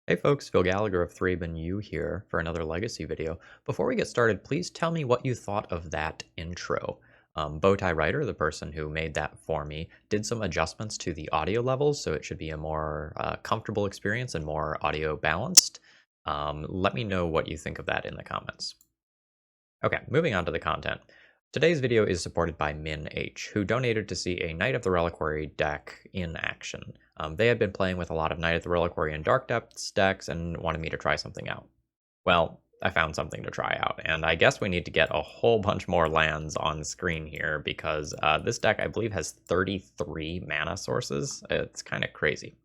Hey folks, Phil Gallagher of ThrabenU here for another Legacy video. Before we get started, please tell me what you thought of that intro. Bowtie Writer, the person who made that for me, did some adjustments to the audio levels, so it should be a more comfortable experience and more audio balanced. Let me know what you think of that in the comments. Okay, moving on to the content. Today's video is supported by Min H, who donated to see a Knight of the Reliquary deck in action. They had been playing with a lot of Knight of the Reliquary and Dark Depths decks and wanted me to try something out. Well, I found something to try out, and I guess we need to get a whole bunch more lands on screen here because this deck, I believe, has 33 mana sources. It's kind of crazy.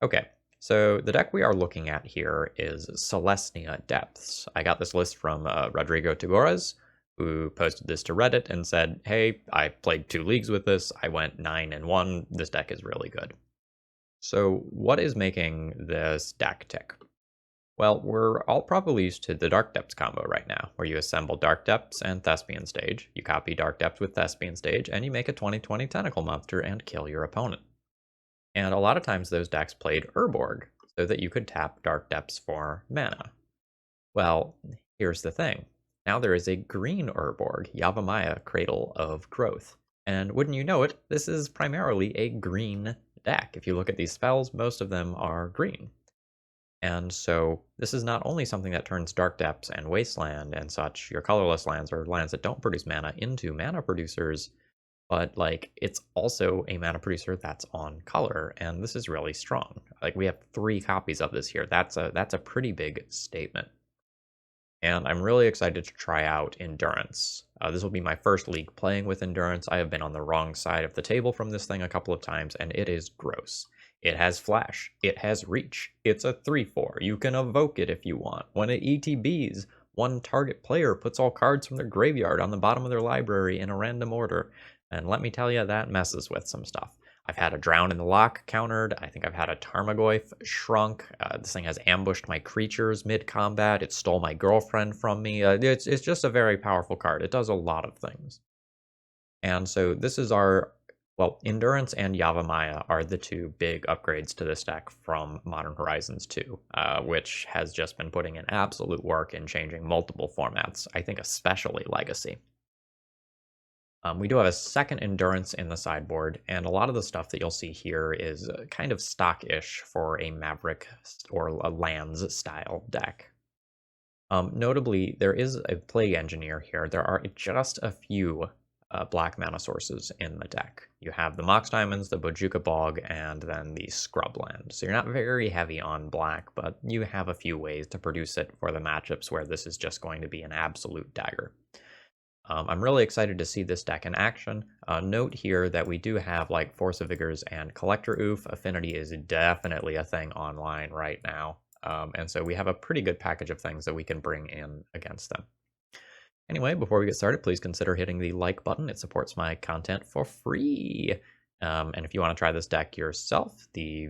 Okay, so the deck we are looking at here is Selesnya Depths. I got this list from Rodrigo Tagores, who posted this to Reddit and said, hey, I played 2 leagues with this, I went 9-1, this deck is really good. So what is making this deck tick? Well, we're all probably used to the Dark Depths combo right now, where you assemble Dark Depths and Thespian Stage, you copy Dark Depths with Thespian Stage, and you make a 20/20 Tentacle Monster and kill your opponent. And a lot of times those decks played Urborg, so that you could tap Dark Depths for mana. Well, here's the thing. Now there is a green Urborg, Yavimaya, Cradle of Growth. And wouldn't you know it, this is primarily a green deck. If you look at these spells, most of them are green. And so this is not only something that turns Dark Depths and Wasteland and such, your colorless lands or lands that don't produce mana, into mana producers, but like it's also a mana producer that's on color, and this is really strong. Like we have 3 copies of this here. That's a pretty big statement. And I'm really excited to try out Endurance. This will be my first league playing with Endurance. I have been on the wrong side of the table from this thing a couple of times, and it is gross. It has Flash. It has Reach. It's a 3/4. You can evoke it if you want. When it ETBs, one target player puts all cards from their graveyard on the bottom of their library in a random order. And let me tell you, that messes with some stuff. I've had a Drown in the Lock countered. I think I've had a Tarmogoyf shrunk. This thing has ambushed my creatures mid-combat. It stole my girlfriend from me. It's just a very powerful card. It does a lot of things. And so this is our, well, Endurance and Yavimaya are the 2 big upgrades to this deck from Modern Horizons 2, which has just been putting in absolute work in changing multiple formats, I think especially Legacy. We do have a second Endurance in the sideboard, and a lot of the stuff that you'll see here is kind of stock-ish for a Maverick or a Lands style deck. Notably, there is a Plague Engineer here. There are just a few black mana sources in the deck. You have the Mox Diamonds, the Bojuka Bog, and then the Scrubland. So you're not very heavy on black, but you have a few ways to produce it for the matchups where this is just going to be an absolute dagger. I'm really excited to see this deck in action. Note here that we do have like Force of Vigors and Collector Oof. Affinity is definitely a thing online right now. And so we have a pretty good package of things that we can bring in against them. Anyway, before we get started, please consider hitting the like button. It supports my content for free. And if you want to try this deck yourself, the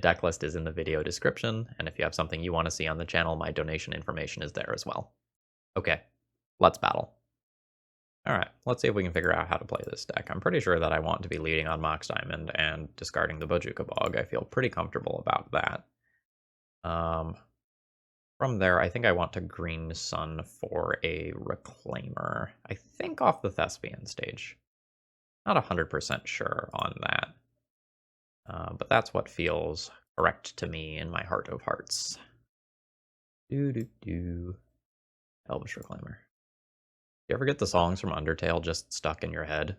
deck list is in the video description. And if you have something you want to see on the channel, my donation information is there as well. Okay. Let's battle. Alright, let's see if we can figure out how to play this deck. I'm pretty sure that I want to be leading on Mox Diamond and discarding the Bojuka Bog. I feel pretty comfortable about that. From there, I think I want to Green Sun for a Reclaimer. I think off the Thespian Stage. Not 100% sure on that. But that's what feels correct to me in my heart of hearts. Elvish Reclaimer. You ever get the songs from Undertale just stuck in your head?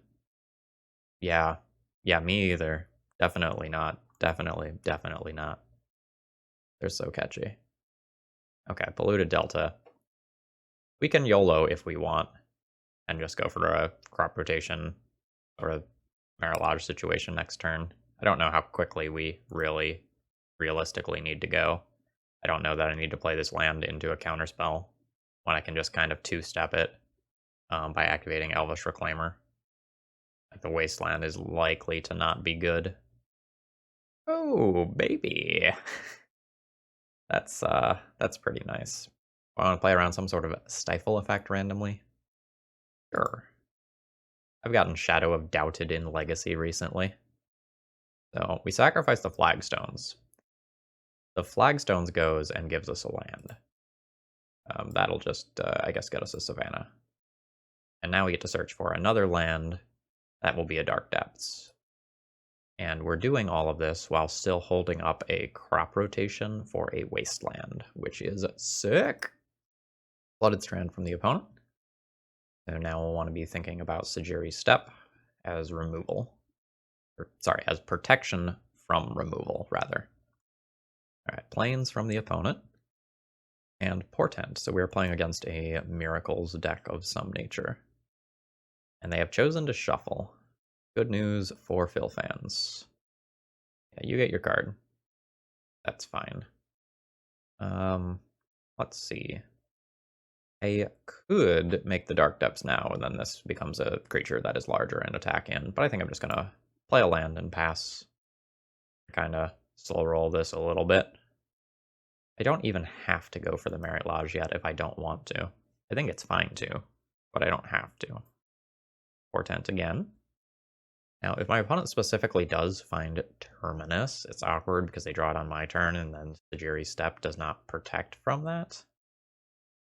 Yeah. Yeah, me either. Definitely not. Definitely not. They're so catchy. Okay, Polluted Delta. We can YOLO if we want, and just go for a crop rotation or a Marilage situation next turn. I don't know how quickly we really realistically need to go. I don't know that I need to play this land into a counterspell when I can just kind of 2-step it. By activating Elvish Reclaimer. Like the Wasteland is likely to not be good. Oh, baby. That's pretty nice. I want to play around some sort of stifle effect randomly. Sure. I've gotten Shadow of Doubted in Legacy recently. So we sacrifice the Flagstones. The Flagstones goes and gives us a land. That'll just, I guess, get us a Savannah. And now we get to search for another land. That will be a Dark Depths. And we're doing all of this while still holding up a crop rotation for a wasteland, which is sick. Flooded Strand from the opponent. So now we'll want to be thinking about Sajiri's Step as removal. Or, sorry, as protection from removal, rather. Alright, Plains from the opponent. And Portent. So we're playing against a Miracles deck of some nature. And they have chosen to shuffle. Good news for Phil fans. Yeah, you get your card. That's fine. Let's see. I could make the Dark Depths now, and then this becomes a creature that is larger and attack in, but I think I'm just gonna play a land and pass. Kinda slow roll this a little bit. I don't even have to go for the Merit Lodge yet if I don't want to. I think it's fine to, but I don't have to. Portent again. Now, if my opponent specifically does find Terminus, it's awkward because they draw it on my turn, and then Sajiri's Step does not protect from that.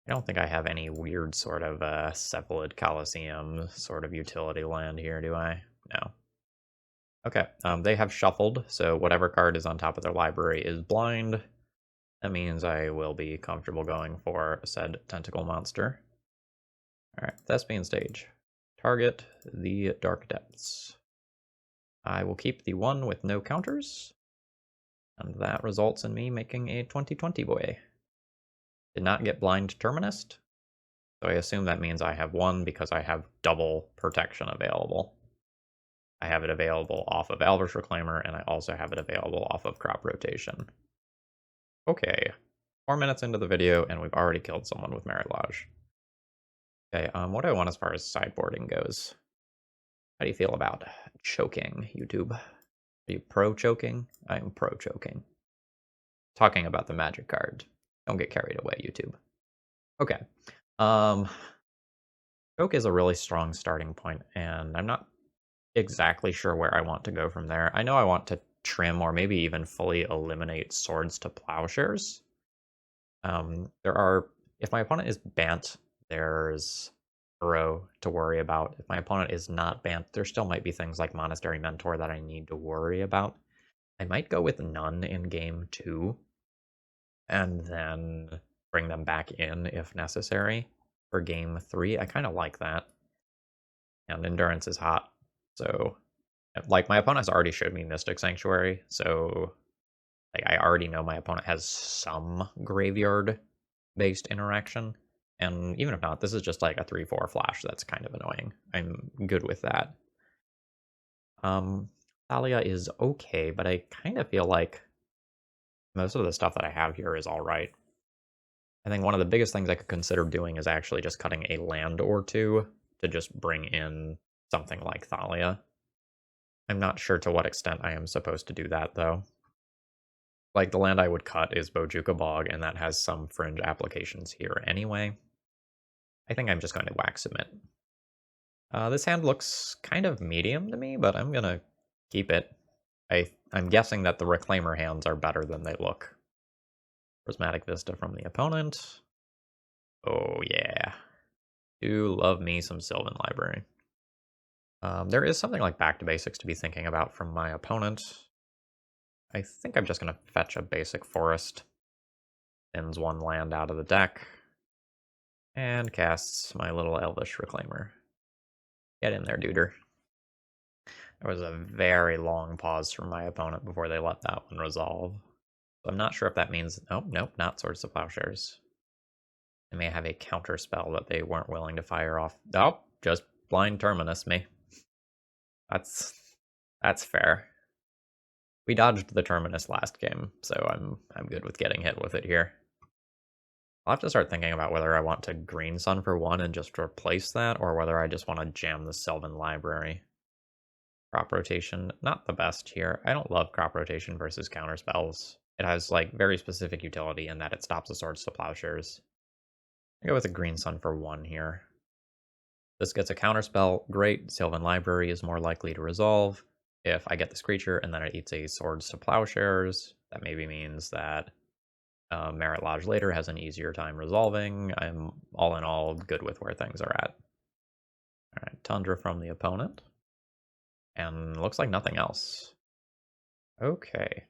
I don't think I have any weird sort of Cephalid Coliseum sort of utility land here, do I? No. Okay, they have shuffled, so whatever card is on top of their library is blind. That means I will be comfortable going for said Tentacle Monster. Alright, Thespian Stage. Target the Dark Depths. I will keep the one with no counters, and that results in me making a 20/20 boy. Did not get blind Terminus, so I assume that means I have one because I have double protection available. I have it available off of Elvish Reclaimer, and I also have it available off of Crop Rotation. Okay, 4 minutes into the video, and we've already killed someone with Merit Lodge. Okay, what do I want as far as sideboarding goes? How do you feel about choking, YouTube? Are you pro-choking? I am pro-choking. Talking about the magic card. Don't get carried away, YouTube. Okay. Choke is a really strong starting point, and I'm not exactly sure where I want to go from there. I know I want to trim or maybe even fully eliminate Swords to Plowshares. If my opponent is Bant, there's Burrow to worry about. If my opponent is not Bant, there still might be things like Monastery Mentor that I need to worry about. I might go with none in game 2, and then bring them back in if necessary for game 3. I kind of like that. And Endurance is hot, so like my opponent has already showed me Mystic Sanctuary, so like I already know my opponent has some graveyard based interaction, and even if not, this is just like a 3/4 flash that's kind of annoying. I'm good with that. Thalia is okay, but I kind of feel like most of the stuff that I have here is alright. I think one of the biggest things I could consider doing is actually just cutting a land or two to just bring in something like Thalia. I'm not sure to what extent I am supposed to do that, though. Like, the land I would cut is Bojuka Bog, and that has some fringe applications here anyway. I think I'm just going to Wax Submit. This hand looks kind of medium to me, but I'm gonna keep it. I'm guessing that the Reclaimer hands are better than they look. Prismatic Vista from the opponent. Oh yeah. Do love me some Sylvan Library. There is something like Back to Basics to be thinking about from my opponent. I think I'm just going to fetch a basic forest. Thins one land out of the deck. And casts my little Elvish Reclaimer. Get in there, duder. There was a very long pause from my opponent before they let that one resolve. So I'm not sure if that means... Oh, nope, not Swords to Plowshares. They may have a counter spell that they weren't willing to fire off. Oh, just blind Terminus me. That's fair. We dodged the Terminus last game, so I'm good with getting hit with it here. I'll have to start thinking about whether I want to Green Sun for 1 and just replace that, or whether I just want to jam the Sylvan Library. Crop Rotation, not the best here. I don't love Crop Rotation versus counter spells. It has like very specific utility in that it stops the Swords to Plowshares. I go with a Green Sun for 1 here. This gets a counterspell, great. Sylvan Library is more likely to resolve. If I get this creature and then it eats a Swords to Plowshares, That maybe means that Merit Lodge later has an easier time resolving. I'm all in all good with where things are at. Alright, Tundra from the opponent. And looks like nothing else. Okay.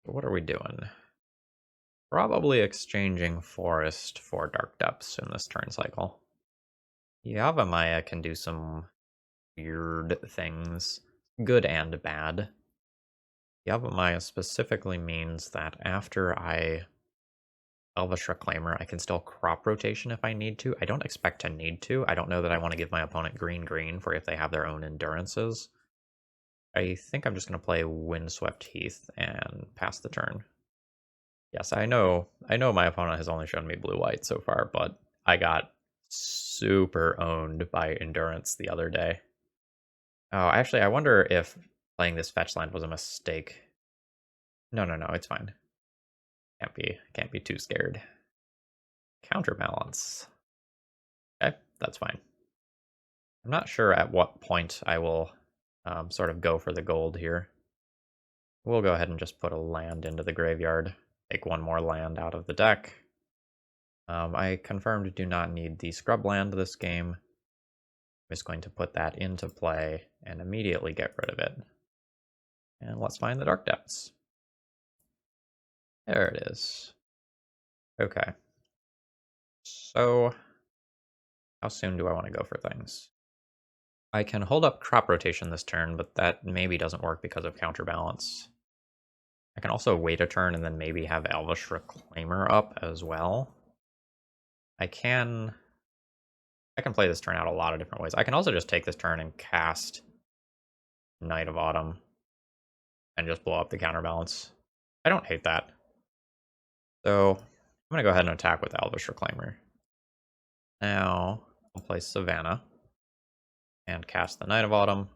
What are we doing? Probably exchanging Forest for Dark Depths in this turn cycle. Yavimaya can do some weird things, good and bad. Yavimaya specifically means that after I Elvish Reclaimer, I can still crop rotation if I need to. I don't expect to need to. I don't know that I want to give my opponent green for if they have their own endurances. I think I'm just going to play Windswept Heath and pass the turn. Yes, I know my opponent has only shown me blue-white so far, but I got super owned by Endurance the other day. Oh, actually, I wonder if playing this fetch land was a mistake. No, it's fine. Can't be too scared. Counterbalance. Okay, that's fine. I'm not sure at what point I will sort of go for the gold here. We'll go ahead and just put a land into the graveyard. Take one more land out of the deck. I confirmed do not need the scrub land this game. I'm just going to put that into play and immediately get rid of it. And let's find the Dark Depths. There it is. Okay. So, how soon do I want to go for things? I can hold up crop rotation this turn, but that maybe doesn't work because of counterbalance. I can also wait a turn and then maybe have Elvish Reclaimer up as well. I can play this turn out a lot of different ways. I can also just take this turn and cast Knight of Autumn and just blow up the counterbalance. I don't hate that. So I'm going to go ahead and attack with Elvish Reclaimer. Now I'll play Savannah and cast the Knight of Autumn.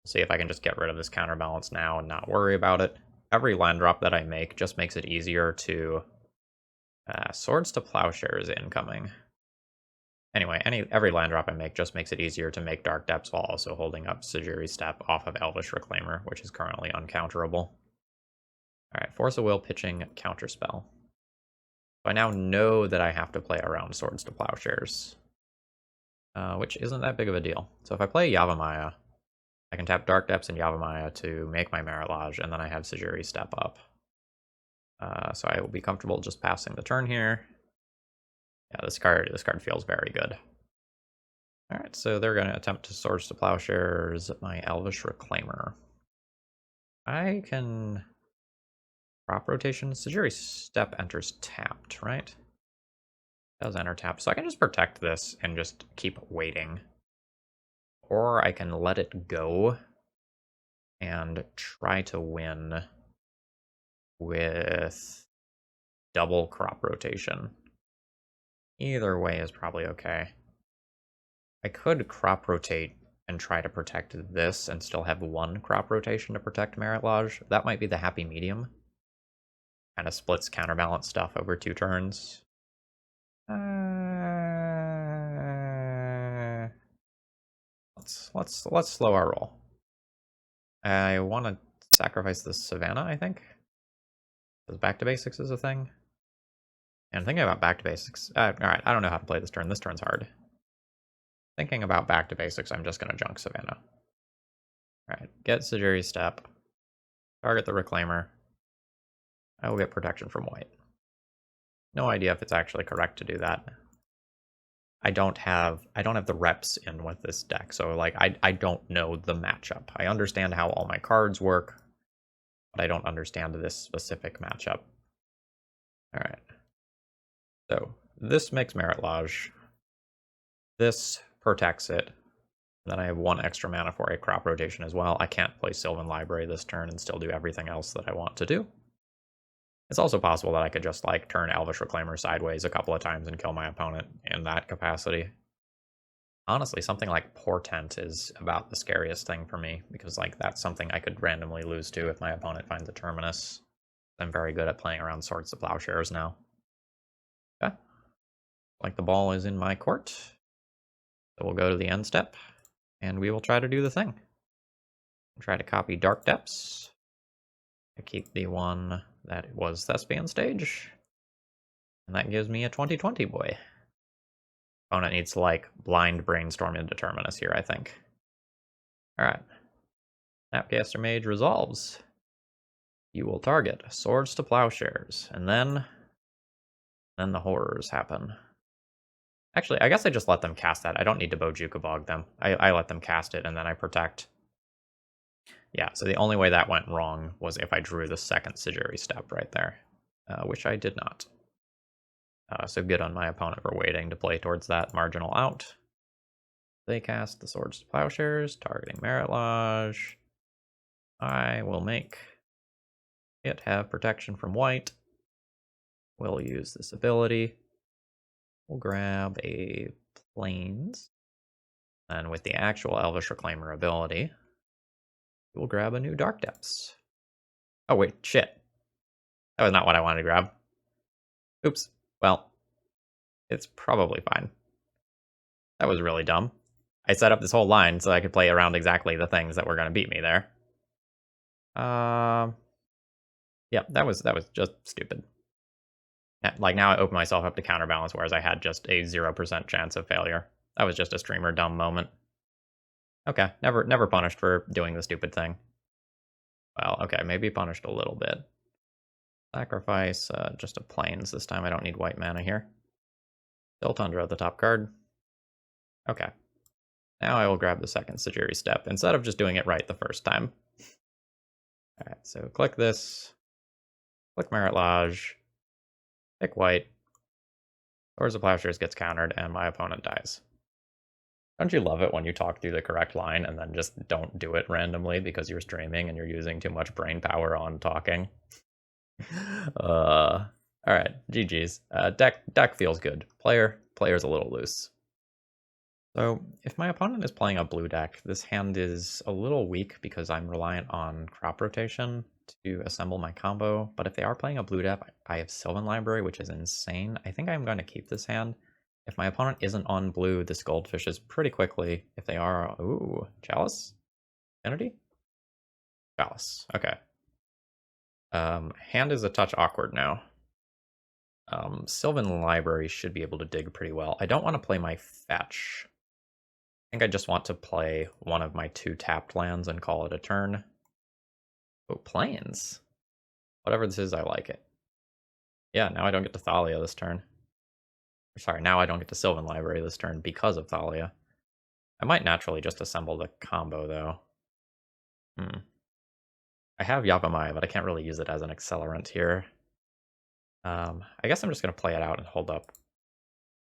See if I can just get rid of this counterbalance now and not worry about it. Every land drop that I make just makes it easier to... Swords to Plowshares incoming. Anyway, every land drop I make just makes it easier to make Dark Depths while also holding up Sejiri Step off of Elvish Reclaimer, which is currently uncounterable. Alright, Force of Will pitching Counterspell. So I now know that I have to play around Swords to Plowshares, which isn't that big of a deal. So if I play Yavimaya, I can tap Dark Depths and Yavimaya to make my Merit Lodge, and then I have Sejiri Step up. So I will be comfortable just passing the turn here. Yeah, this card feels very good. Alright, so they're going to attempt to Swords to Plowshares my Elvish Reclaimer. I can... Crop rotation. Sejiri Step enters tapped, right? Does enter tapped. So I can just protect this and just keep waiting. Or I can let it go and try to win with double crop rotation. Either way is probably okay. I could crop rotate and try to protect this and still have one crop rotation to protect Merit Lodge. That might be the happy medium. Kind of splits counterbalance stuff over 2 turns. Let's slow our roll. I want to sacrifice the Savannah, I think. Because back to basics is a thing. And thinking about back to basics... Alright, I don't know how to play this turn. This turn's hard. Thinking about back to basics, I'm just going to junk Savannah. Alright, get Sejiri Step. Target the Reclaimer. I will get protection from white. No idea if it's actually correct to do that. I don't have the reps in with this deck, so like I don't know the matchup. I understand how all my cards work, but I don't understand this specific matchup. Alright. So this makes Merit Lodge. This protects it. Then I have 1 extra mana for a crop rotation as well. I can't play Sylvan Library this turn and still do everything else that I want to do. It's also possible that I could just like turn Elvish Reclaimer sideways a couple of times and kill my opponent in that capacity. Honestly, something like Portent is about the scariest thing for me, because like that's something I could randomly lose to if my opponent finds a Terminus. I'm very good at playing around Swords to Plowshares now. Okay. Like the ball is in my court. So we'll go to the end step, and we will try to do the thing. Try to copy Dark Depths. I keep the one that was Thespian stage. And that gives me a 2020 boy. Opponent needs to, like, blind brainstorm Indeterminus here, I think. Alright. Snapcaster Mage resolves. You will target Swords to Plowshares, and then the horrors happen. Actually, I guess I just let them cast that. I don't need to Bojuka Bog them. I let them cast it, and then I protect. Yeah, so the only way that went wrong was if I drew the second Sigiri step right there, which I did not. So good on my opponent for waiting to play towards that marginal out. They cast the Swords to Plowshares, targeting Merit Lodge. I will make it have protection from white. We'll use this ability. We'll grab a Plains. And with the actual Elvish Reclaimer ability, we'll grab a new Dark Depths. Oh wait, shit. That was not what I wanted to grab. Oops. Well, it's probably fine. That was really dumb. I set up this whole line so I could play around exactly the things that were going to beat me there. Yeah, that was just stupid. Like, now I open myself up to counterbalance, whereas I had just a 0% chance of failure. That was just a streamer dumb moment. Okay, never punished for doing the stupid thing. Well, okay, maybe punished a little bit. Sacrifice just a Plains this time. I don't need white mana here. Still Tundra at the top card. Okay. Now I will grab the second Sigiri step, instead of just doing it right the first time. Alright, so click this. Click Merit Lodge. Pick white. Swords of Plowshares gets countered, and my opponent dies. Don't you love it when you talk through the correct line and then just don't do it randomly because you're streaming and you're using too much brain power on talking? Alright, GG's. Deck feels good. Player's a little loose. So, if my opponent is playing a blue deck, this hand is a little weak because I'm reliant on crop rotation to assemble my combo, but if they are playing a blue deck, I have Sylvan Library, which is insane. I think I'm going to keep this hand. If my opponent isn't on blue, this goldfishes pretty quickly. If they are... Ooh, Chalice? Entity? Chalice, okay. Hand is a touch awkward now. Sylvan Library should be able to dig pretty well. I don't want to play my fetch. I think I just want to play one of my 2 tapped lands and call it a turn. Oh, Plains. Whatever this is, I like it. Yeah, now I don't get to Thalia this turn. Sorry, now I don't get to Sylvan Library this turn because of Thalia. I might naturally just assemble the combo, though. I have Yavimaya, but I can't really use it as an accelerant here. I guess I'm just going to play it out and hold up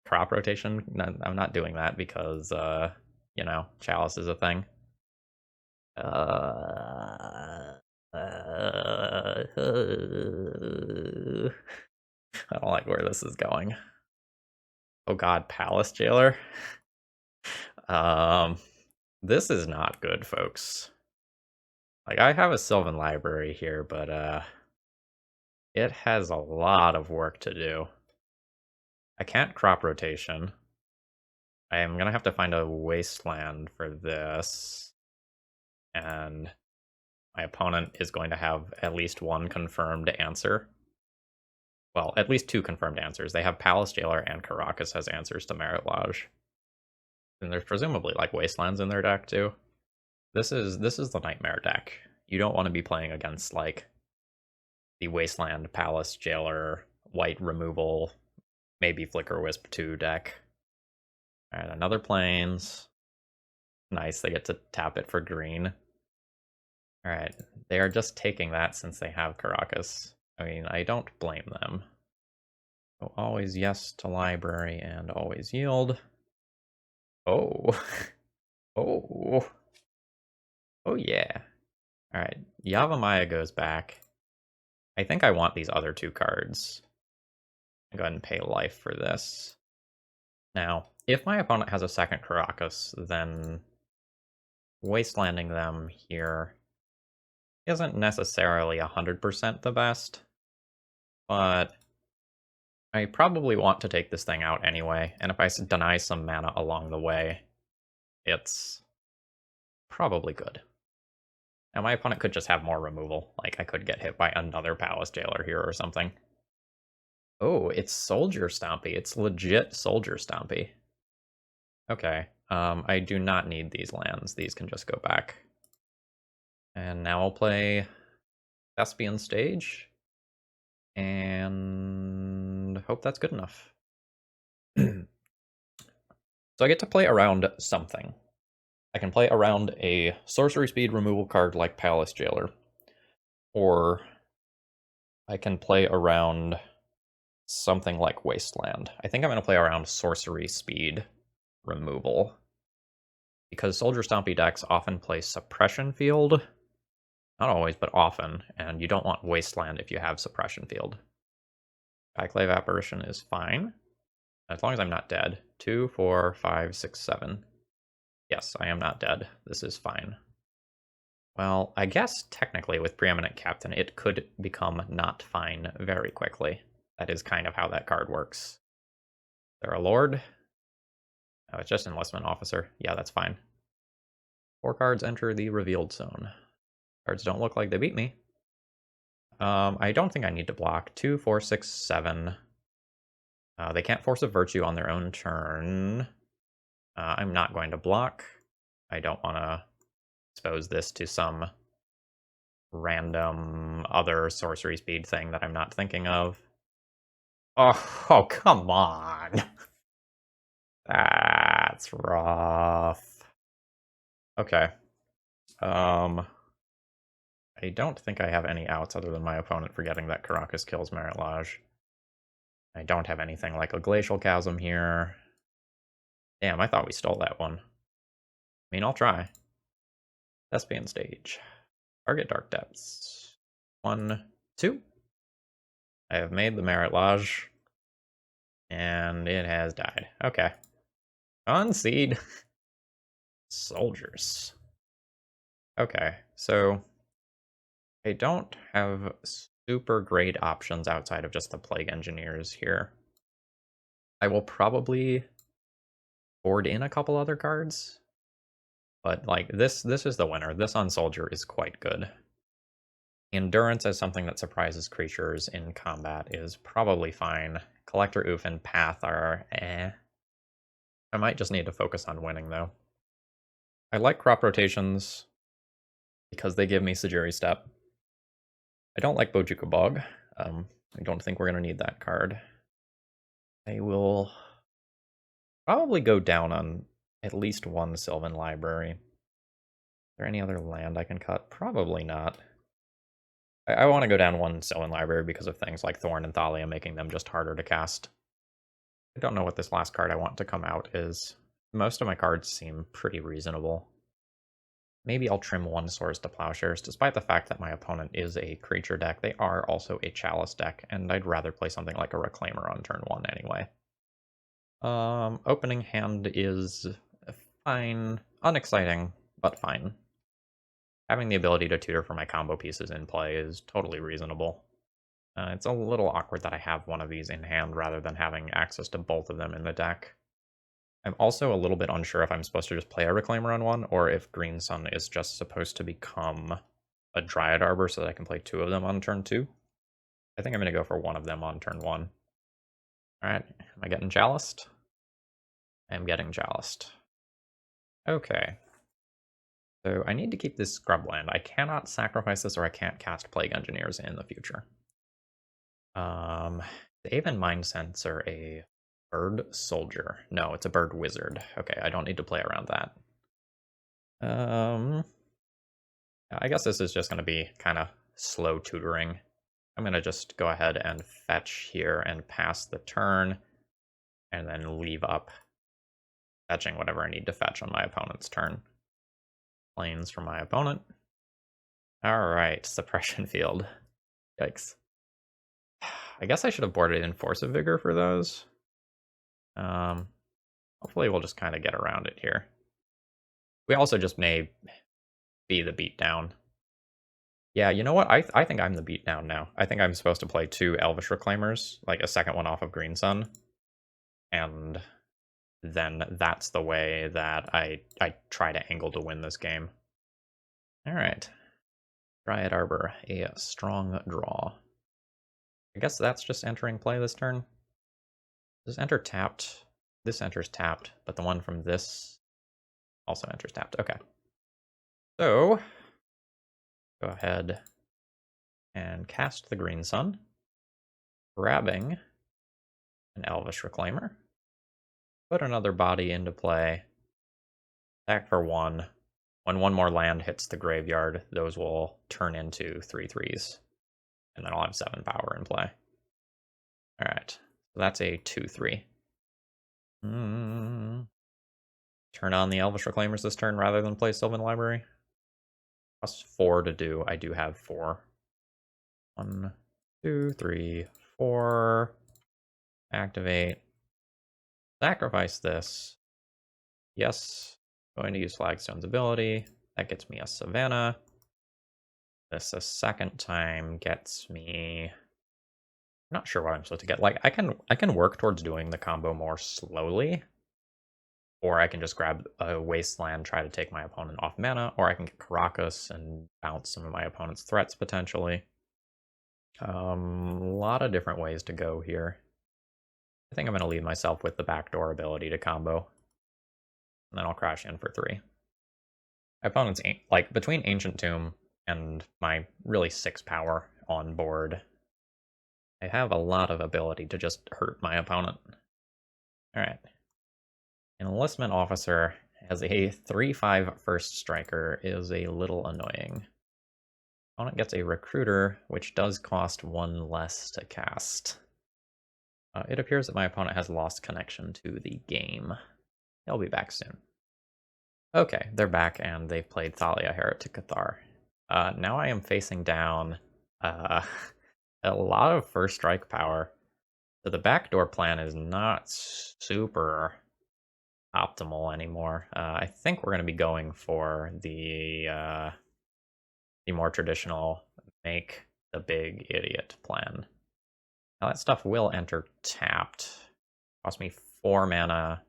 crop rotation. No, I'm not doing that because, you know, Chalice is a thing. I don't like where this is going. Oh god, Palace Jailer? This is not good, folks. Like, I have a Sylvan Library here, but, it has a lot of work to do. I can't crop rotation. I am gonna have to find a wasteland for this. And my opponent is going to have at least one confirmed answer. Well, at least 2 confirmed answers. They have Palace Jailer and Caracas as answers to Merit Lodge. And there's presumably, like, wastelands in their deck, too. This is the Nightmare deck. You don't want to be playing against, like, the Wasteland, Palace Jailer, white removal, maybe Flicker Wisp 2 deck. Alright, another Plains. Nice, they get to tap it for green. Alright, they are just taking that since they have Caracas. I mean, I don't blame them. So always yes to library and always yield. Oh. Oh. Oh yeah. Alright, Yavimaya goes back. I think I want these other 2 cards. I'll go ahead and pay life for this. Now, if my opponent has a second Caracas, then wastelanding them here isn't necessarily 100% the best, but I probably want to take this thing out anyway, and if I deny some mana along the way, it's probably good. Now my opponent could just have more removal. Like, I could get hit by another Palace Jailer here or something. Oh, it's Soldier Stompy. It's legit Soldier Stompy. Okay, I do not need these lands. These can just go back. And now I'll play Thespian Stage. And hope that's good enough. So I get to play around something. I can play around a sorcery speed removal card like Palace Jailer. Or I can play around something like Wasteland. I think I'm going to play around sorcery speed removal. Because Soldier Stompy decks often play Suppression Field. Not always, but often. And you don't want Wasteland if you have Suppression Field. Skyclave Apparition is fine. As long as I'm not dead. 2, 4, 5, 6, 7. Yes, I am not dead. This is fine. Well, I guess technically with Preeminent Captain, it could become not fine very quickly. That is kind of how that card works. They're a Lord. Oh, it's just Enlistment Officer. Yeah, that's fine. 4 cards enter the revealed zone. Cards don't look like they beat me. I don't think I need to block. 2, 4, 6, 7. They can't force a Virtue on their own turn. I'm not going to block. I don't want to expose this to some random other sorcery speed thing that I'm not thinking of. Oh, come on. That's rough. Okay. I don't think I have any outs other than my opponent forgetting that Karakas kills Merit Lodge. I don't have anything like a Glacial Chasm here. Damn, I thought we stole that one. I mean, I'll try. Thespian Stage. Target Dark Depths. 1, 2. I have made the Merit Lodge. And it has died. Okay. Unseed. Soldiers. Okay, so I don't have super great options outside of just the Plague Engineers here. I will probably board in a couple other cards, but like this is the winner. This on Soldier is quite good. Endurance as something that surprises creatures in combat is probably fine. Collector Oof and Path are eh. I might just need to focus on winning though. I like crop rotations because they give me Sajiri Step. I don't like Bojuka Bog. I don't think we're going to need that card. I will probably go down on at least one Sylvan Library. Is there any other land I can cut? Probably not. I want to go down one Sylvan Library because of things like Thorn and Thalia making them just harder to cast. I don't know what this last card I want to come out is. Most of my cards seem pretty reasonable. Maybe I'll trim one Swords to Plowshares. Despite the fact that my opponent is a creature deck, they are also a Chalice deck, and I'd rather play something like a Reclaimer on turn 1 anyway. Opening hand is fine. Unexciting, but fine. Having the ability to tutor for my combo pieces in play is totally reasonable. It's a little awkward that I have one of these in hand rather than having access to both of them in the deck. I'm also a little bit unsure if I'm supposed to just play a Reclaimer on one, or if Green Sun is just supposed to become a Dryad Arbor so that I can play 2 of them on turn 2. I think I'm going to go for one of them on turn 1. Alright, am I getting Chaliced? I'm getting Chaliced. Okay. So I need to keep this Scrubland. I cannot sacrifice this or I can't cast Plague Engineers in the future. The Aven Mind Sensor a bird soldier? No, it's a bird wizard. Okay, I don't need to play around that. I guess this is just going to be kind of slow tutoring. I'm going to just go ahead and fetch here and pass the turn, and then leave up fetching whatever I need to fetch on my opponent's turn. Planes for my opponent. Alright, Suppression Field. Yikes. I guess I should have boarded in Force of Vigor for those. Hopefully we'll just kind of get around it here. We also just may be the beatdown. Yeah, you know what? I think I'm the beatdown now. I think I'm supposed to play 2 Elvish Reclaimers, like a second one off of Green Sun. And then that's the way that I try to angle to win this game. Alright. Dryad Arbor, a strong draw. I guess that's just entering play this turn. Does enter tapped? This enters tapped, but the one from this also enters tapped. Okay. So, go ahead and cast the Green Sun, grabbing an Elvish Reclaimer. Put another body into play. Attack for 1. When one more land hits the graveyard, those will turn into 3/3s. And then I'll have 7 power in play. Alright, so that's a 2/3. Turn on the Elvish Reclaimers this turn rather than play Sylvan Library. Plus 4 to do. I do have 4. 1, 2, 3, 4. Activate. Sacrifice this. Yes. Going to use Flagstone's ability. That gets me a Savannah. This a second time gets me... Not sure what I'm supposed to get. Like, I can work towards doing the combo more slowly. Or I can just grab a Wasteland, try to take my opponent off mana, or I can get Karakas and bounce some of my opponent's threats potentially. A lot of different ways to go here. I think I'm going to leave myself with the backdoor ability to combo. And then I'll crash in for 3. My opponent's, like, between Ancient Tomb and my really 6 power on board, I have a lot of ability to just hurt my opponent. Alright. Enlistment Officer as a 3/5 first striker is a little annoying. Opponent gets a Recruiter, which does cost 1 less to cast. It appears that my opponent has lost connection to the game. They'll be back soon. Okay, they're back and they've played Thalia Heretic Cathar. Now I am facing down a lot of first strike power. So the backdoor plan is not super optimal anymore. I think we're going to be going for the more traditional make the big idiot plan. Now that stuff will enter tapped. Cost me 4 mana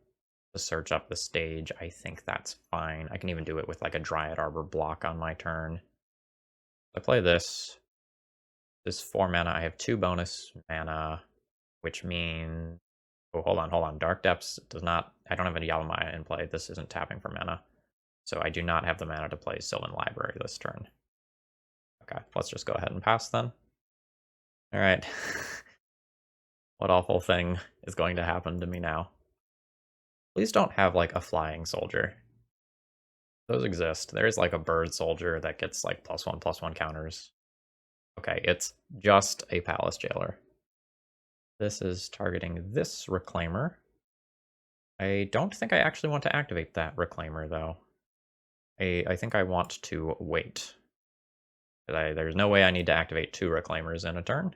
to search up the stage. I think that's fine. I can even do it with like a Dryad Arbor block on my turn. I play this. This 4 mana. I have 2 bonus mana, which means... Oh, hold on. Dark Depths does not... I don't have any Yavimaya in play. This isn't tapping for mana. So I do not have the mana to play Sylvan Library this turn. Okay, let's just go ahead and pass then. Alright. What awful thing is going to happen to me now? Please don't have, like, a flying soldier. Those exist. There's, like, a bird soldier that gets, like, +1/+1 counters. Okay, it's just a Palace Jailer. This is targeting this Reclaimer. I don't think I actually want to activate that Reclaimer, though. I think I want to wait. There's no way I need to activate 2 Reclaimers in a turn.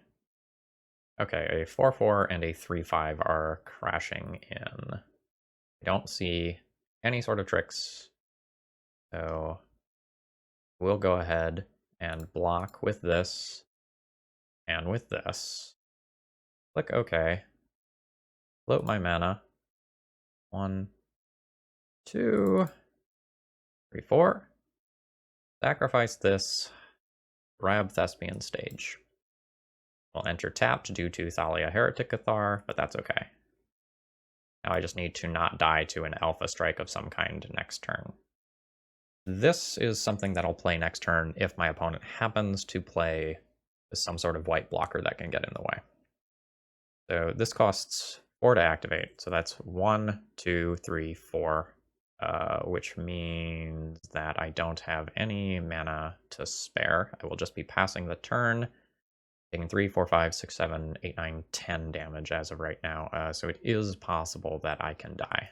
Okay, a 4/4 and a 3/5 are crashing in. I don't see any sort of tricks. So we'll go ahead and block with this and with this. Click OK. Float my mana. 1, 2, 3, 4. Sacrifice this. Grab Thespian Stage. We'll enter tapped due to Thalia Heretic Cathar, but that's okay. Now I just need to not die to an Alpha Strike of some kind next turn. This is something that I'll play next turn if my opponent happens to play some sort of white blocker that can get in the way. So this costs 4 to activate, so that's 1, 2, 3, 4, which means that I don't have any mana to spare. I will just be passing the turn, taking 3, 4, 5, 6, 7, 8, 9, 10 damage as of right now, so it is possible that I can die.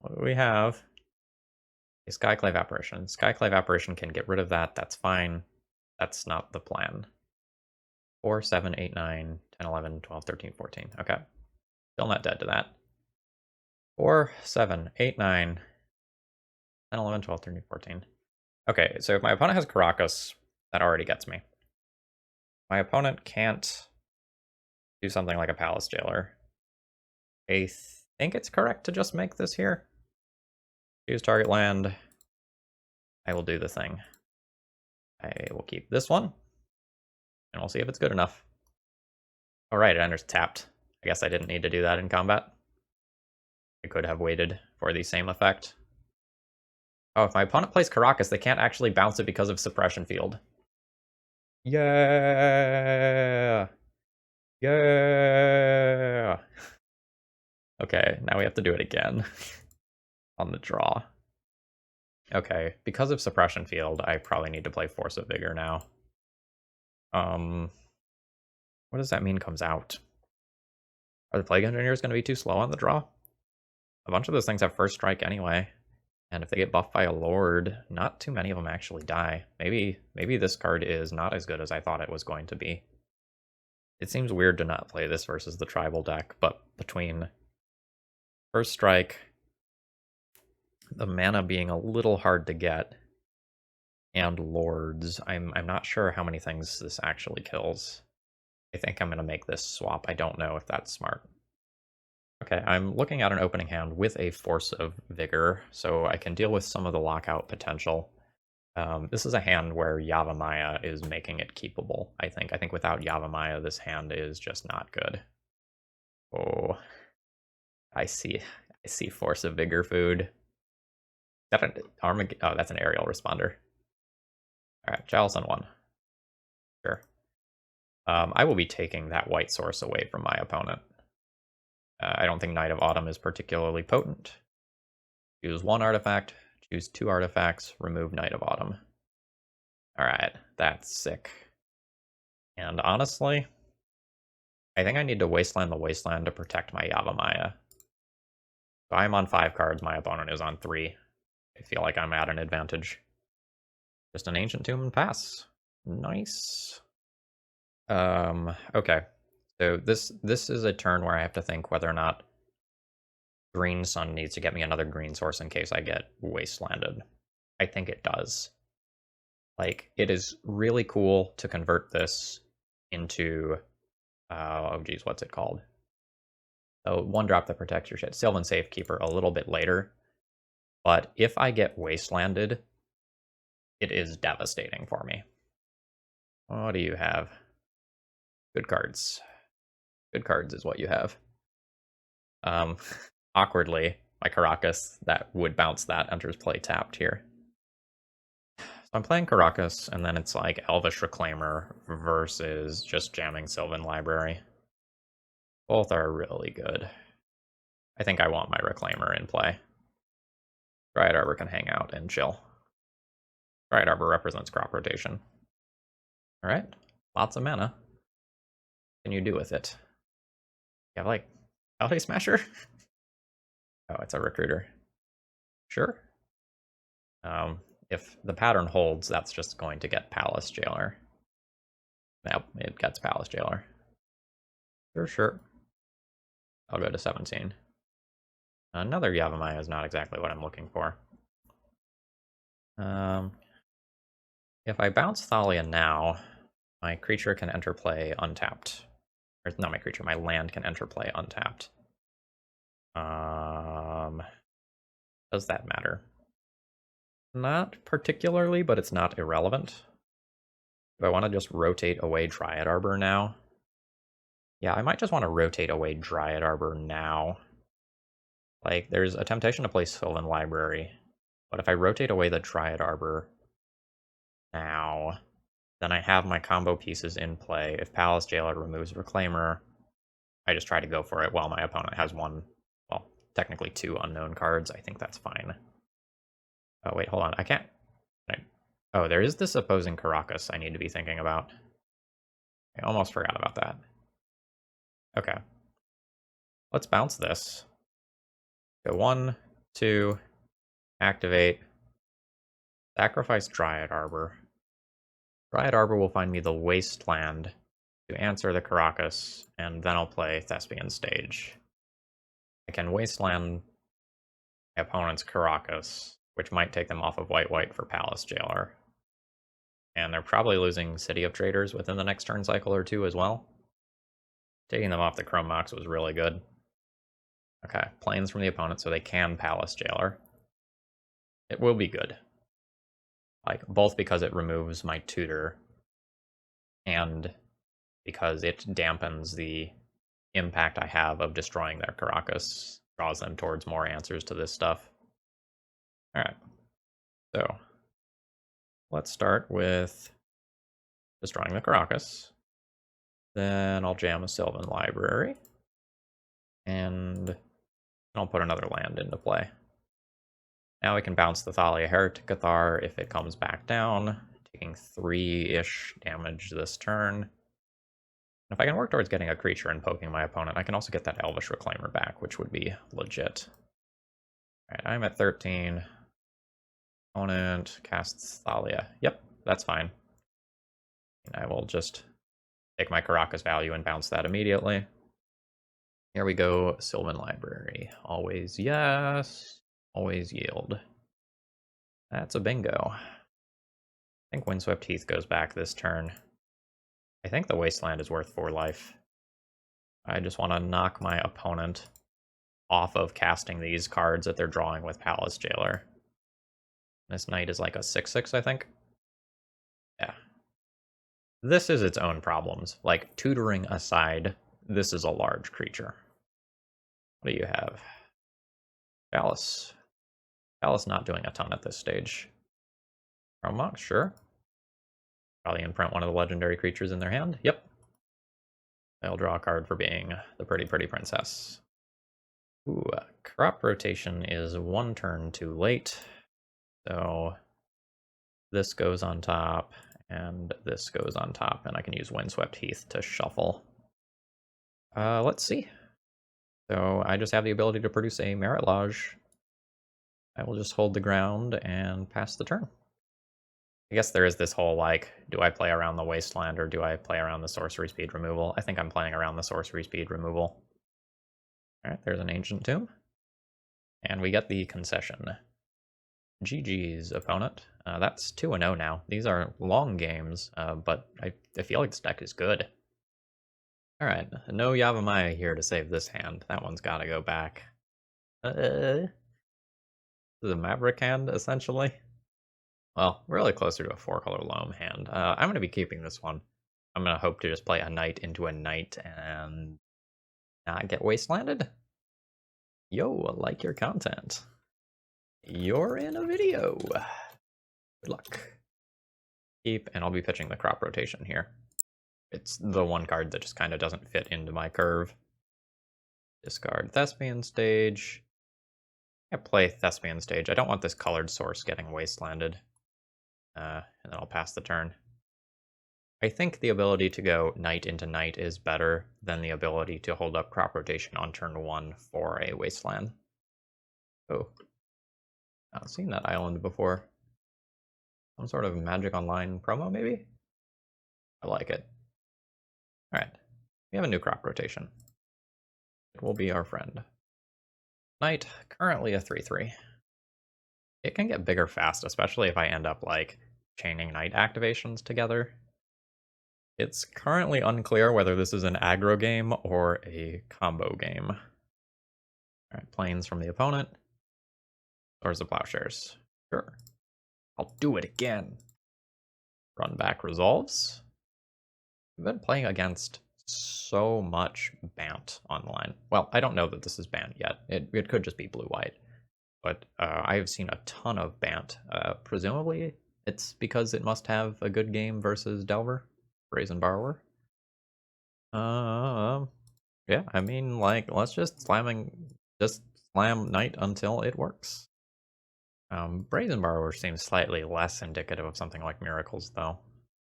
What do we have? A Skyclave Apparition. Skyclave Apparition can get rid of that, that's fine. That's not the plan. 4, 7, 8, 9, 10, 11, 12, 13, 14. Okay. Still not dead to that. 4, 7, 8, 9, 10, 11, 12, 13, 14. Okay, so if my opponent has Karakas, that already gets me. My opponent can't do something like a Palace Jailer. I think it's correct to just make this here. Choose target land. I will do the thing. I will keep this one, and we'll see if it's good enough. All right, it enters tapped. I guess I didn't need to do that in combat. I could have waited for the same effect. Oh, if my opponent plays Caracas, they can't actually bounce it because of Suppression Field. Yeah! Yeah! Okay, now we have to do it again on the draw. Okay, because of Suppression Field, I probably need to play Force of Vigor now. What does that mean comes out? Are the Plague Engineers going to be too slow on the draw? A bunch of those things have first strike anyway. And if they get buffed by a Lord, not too many of them actually die. Maybe this card is not as good as I thought it was going to be. It seems weird to not play this versus the tribal deck, but between first strike, the mana being a little hard to get, and Lords, I'm not sure how many things this actually kills. I think I'm going to make this swap. I don't know if that's smart. Okay, I'm looking at an opening hand with a Force of Vigor, so I can deal with some of the lockout potential. This is a hand where Yavimaya is making it keepable, I think. I think without Yavimaya, this hand is just not good. Oh, I see Force of Vigor food. Is that an oh, that's an aerial responder. All right, Chalice on 1. Sure. I will be taking that white source away from my opponent. I don't think Knight of Autumn is particularly potent. Choose 1 artifact, choose 2 artifacts, remove Knight of Autumn. Alright, that's sick. And honestly, I think I need to Wasteland the Wasteland to protect my Yavimaya. So I'm on 5 cards, my opponent is on 3. I feel like I'm at an advantage. Just an Ancient Tomb and pass. Nice. Okay. So this is a turn where I have to think whether or not Green Sun needs to get me another green source in case I get Wastelanded. I think it does. Like, it is really cool to convert this into, oh geez, what's it called? Oh, 1-drop that protects your shit. Sylvan Safekeeper a little bit later. But if I get Wastelanded, it is devastating for me. What do you have? Good cards. Good cards is what you have. Awkwardly, my Caracas that would bounce that enters play tapped here. So I'm playing Caracas, and then it's like Elvish Reclaimer versus just jamming Sylvan Library. Both are really good. I think I want my Reclaimer in play. Dryad Arbor can hang out and chill. Dryad Arbor represents crop rotation. Alright, lots of mana. What can you do with it? You have like Holiday Smasher? Oh, it's a Recruiter. Sure. If the pattern holds, that's just going to get Palace Jailer. Nope, it gets Palace Jailer. Sure. I'll go to 17. Another Yavimaya is not exactly what I'm looking for. If I bounce Thalia now, my creature can enter play untapped. Or not my creature, my land can enter play untapped. Does that matter? Not particularly, but it's not irrelevant. Do I want to just rotate away Dryad Arbor now? Yeah, I might just want to rotate away Dryad Arbor now. Like, there's a temptation to play Sylvan Library, but if I rotate away the Dryad Arbor now, then I have my combo pieces in play. If Palace Jailer removes Reclaimer, I just try to go for it while my opponent has 1, well, technically 2 unknown cards. I think that's fine. Oh, wait, hold on. I can't... Oh, there is this opposing Caracas I need to be thinking about. I almost forgot about that. Okay. Let's bounce this. Go 1, 2, activate, sacrifice Dryad Arbor. Dryad Arbor will find me the Wasteland to answer the Caracas, and then I'll play Thespian Stage. I can Wasteland my opponent's Caracas, which might take them off of white-white for Palace Jailer. And they're probably losing City of Traders within the next turn cycle or 2 as well. Taking them off the Chrome Mox was really good. Okay, planes from the opponent so they can Palace Jailer. It will be good. Like, both because it removes my tutor and because it dampens the impact I have of destroying their Caracas, draws them towards more answers to this stuff. Alright, so let's start with destroying the Caracas. Then I'll jam a Sylvan Library. And I'll put another land into play. Now we can bounce the Thalia Heretic Cathar if it comes back down, taking 3-ish damage this turn. If I can work towards getting a creature and poking my opponent, I can also get that Elvish Reclaimer back, which would be legit. Alright, I'm at 13. Opponent casts Thalia. Yep, that's fine. And I will just take my Caracas value and bounce that immediately. Here we go, Sylvan Library. Always yes, always yield. That's a bingo. I think Windswept Heath goes back this turn. I think the Wasteland is worth 4 life. I just want to knock my opponent off of casting these cards that they're drawing with Palace Jailer. This knight is like a 6/6, I think. Yeah. This is its own problems. Like, tutoring aside, this is a large creature. What do you have? Palace. Palace not doing a ton at this stage. Chroma, sure. Probably imprint one of the legendary creatures in their hand. Yep. They'll draw a card for being the pretty princess. Ooh, crop rotation is 1 turn too late. So this goes on top, and this goes on top, and I can use Windswept Heath to shuffle. Let's see. So I just have the ability to produce a Merit Lodge. I will just hold the ground and pass the turn. I guess there is this whole, like, do I play around the Wasteland or do I play around the sorcery speed removal? I think I'm playing around the sorcery speed removal. Alright, there's an Ancient Tomb. And we get the concession. GG's, opponent. That's 2-0 now. These are long games, but I feel like this deck is good. Alright, no Yavimaya here to save this hand. That one's gotta go back. This is a Maverick hand, essentially. Well, really closer to a 4-color Loam hand. I'm going to be keeping this one. I'm going to hope to just play a knight into a knight and not get wastelanded. Yo, like your content. You're in a video. Good luck. Keep, and I'll be pitching the crop rotation here. It's the one card that just kind of doesn't fit into my curve. Discard Thespian Stage. I play Thespian Stage. I don't want this colored source getting wastelanded. And then I'll pass the turn. I think the ability to go knight into knight is better than the ability to hold up crop rotation on turn 1 for a wasteland. Oh, I've seen that island before. Some sort of Magic Online promo, maybe? I like it. Alright, we have a new crop rotation. It will be our friend. Knight, currently a 3/3. It can get bigger fast, especially if I end up, like, chaining knight activations together. It's currently unclear whether this is an aggro game or a combo game. Alright, planes from the opponent. Swords of Plowshares. Sure. I'll do it again. Run back resolves. We've been playing against so much Bant online. Well, I don't know that this is Bant yet. It could just be blue-white. But I have seen a ton of Bant. Presumably, it's because it must have a good game versus Delver, Brazen Borrower. Yeah, I mean, like, let's just slam Knight until it works. Brazen Borrower seems slightly less indicative of something like Miracles, though.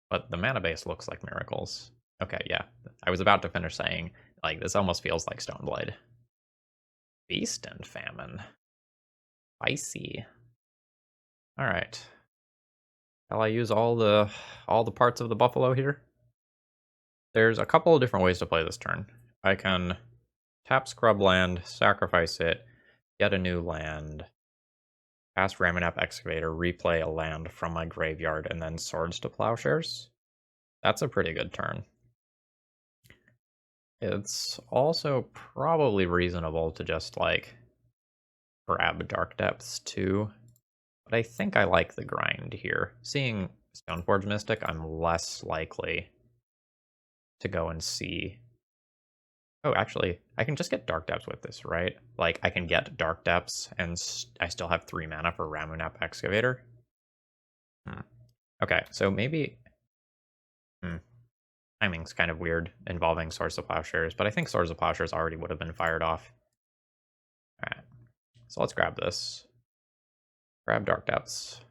But the mana base looks like Miracles. Okay, yeah. I was about to finish saying, like, this almost feels like Stoneblade. Feast and Famine. Spicy. Alright. Shall I use all the parts of the buffalo here? There's a couple of different ways to play this turn. I can tap Scrubland, sacrifice it, get a new land, cast Ramunap Excavator, replay a land from my graveyard, and then Swords to Plowshares. That's a pretty good turn. It's also probably reasonable to just, like, grab Dark Depths too. But I think I like the grind here. Seeing Stoneforge Mystic, I'm less likely to go and see. Oh, actually, I can just get Dark Depths with this, right? Like, I can get Dark Depths, and I still have 3 mana for Ramunap Excavator. Okay, so maybe... Timing's kind of weird involving Swords of Plowshares, but I think Swords of Plowshares already would have been fired off. Alright, so let's grab this. Grab Dark Depths.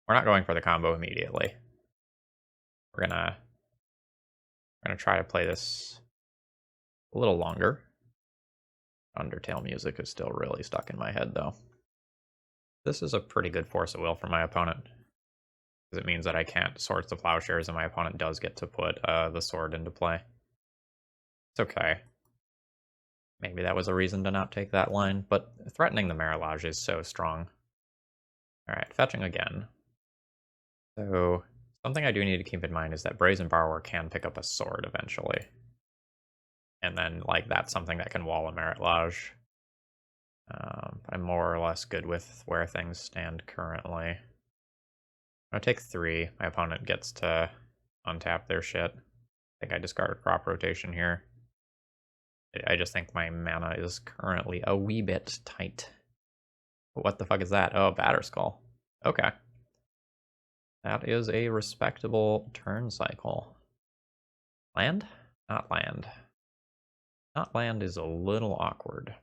We're not going for the combo immediately. We're gonna try to play this a little longer. Undertale music is still really stuck in my head, though. This is a pretty good force of will for my opponent, because it means that I can't Swords to Plowshares, and my opponent does get to put the sword into play. It's okay. Maybe that was a reason to not take that line, but threatening the Marilage is so strong. Alright, fetching again. So, something I do need to keep in mind is that Brazen Borrower can pick up a sword eventually. And then, like, that's something that can wall a Marilage. But I'm more or less good with where things stand currently. I'm gonna take 3. My opponent gets to untap their shit. I think I discard Crop Rotation here. I just think my mana is currently a wee bit tight. What the fuck is that? Oh, Batterskull. Okay. That is a respectable turn cycle. Land? Not land. Not land is a little awkward.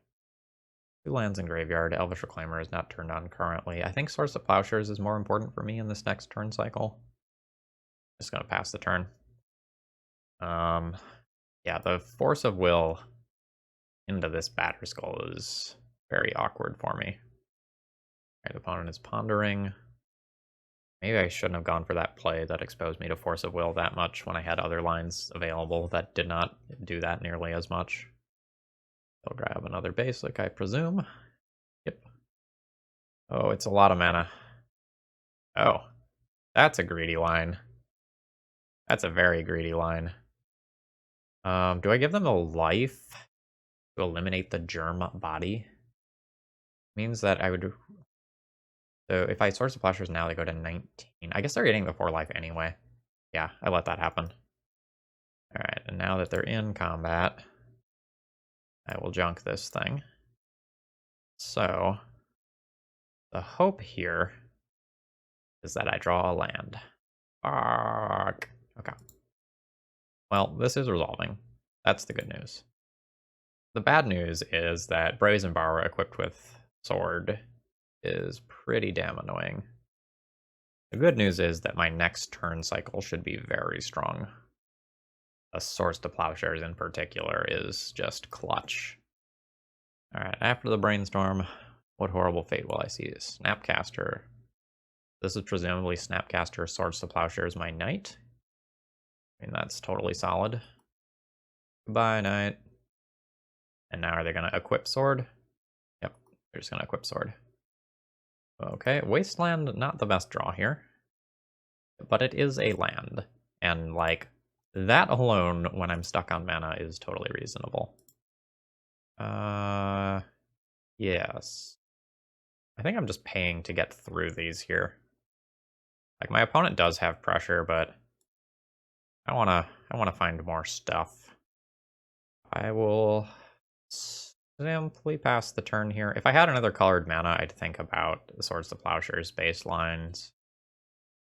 2 lands in graveyard. Elvish Reclaimer is not turned on currently. I think Source of Plowshares is more important for me in this next turn cycle. Just gonna pass the turn. Yeah, the Force of Will into this Batterskull is very awkward for me. Right, opponent is pondering. Maybe I shouldn't have gone for that play that exposed me to Force of Will that much when I had other lines available that did not do that nearly as much. I'll grab another basic, I presume. Yep. Oh, it's a lot of mana. Oh, that's a greedy line. That's a very greedy line. Do I give them a life to eliminate the germ body? Means that I would... So if I Source of Plowshares now, they go to 19. I guess they're getting the 4 life anyway. Yeah, I let that happen. Alright, and now that they're in combat, I will junk this thing. So, the hope here is that I draw a land. Fuck. Okay. Well, this is resolving. That's the good news. The bad news is that Brazen Borrower equipped with Sword is pretty damn annoying. The good news is that my next turn cycle should be very strong. A Source to Plowshares in particular is just clutch. Alright, after the Brainstorm, what horrible fate will I see? Snapcaster. This is presumably Snapcaster, Swords to Plowshares, my knight. I mean, that's totally solid. Goodbye, knight. And now are they going to equip sword? Yep, they're just going to equip sword. Okay, Wasteland, not the best draw here. But it is a land. And, like, that alone, when I'm stuck on mana, is totally reasonable. Yes. I think I'm just paying to get through these here. Like, my opponent does have pressure, but I wanna find more stuff. I will simply pass the turn here. If I had another colored mana, I'd think about the Swords to Plowshares baselines.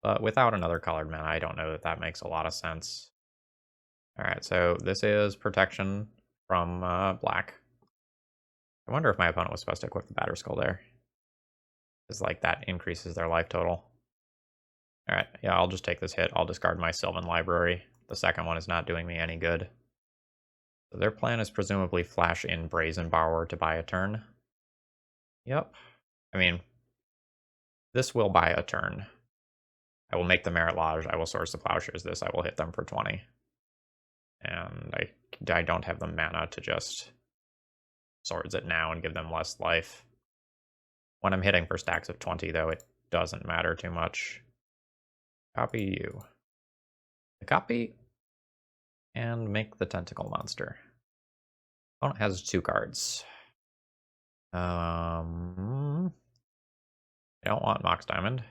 But without another colored mana, I don't know that that makes a lot of sense. Alright, so this is protection from black. I wonder if my opponent was supposed to equip the Batterskull there. Because, like, that increases their life total. Alright, yeah, I'll just take this hit. I'll discard my Sylvan Library. The second one is not doing me any good. So their plan is presumably flash in Brazen Borrower to buy a turn. Yep. I mean, this will buy a turn. I will make the Merit Lodge. I will Source the Plowshares this. I will hit them for 20. And I don't have the mana to just Swords it now and give them less life. When I'm hitting for stacks of 20, though, it doesn't matter too much. Copy you. Copy. And make the Tentacle Monster. Opponent has 2 cards. I don't want Mox Diamond.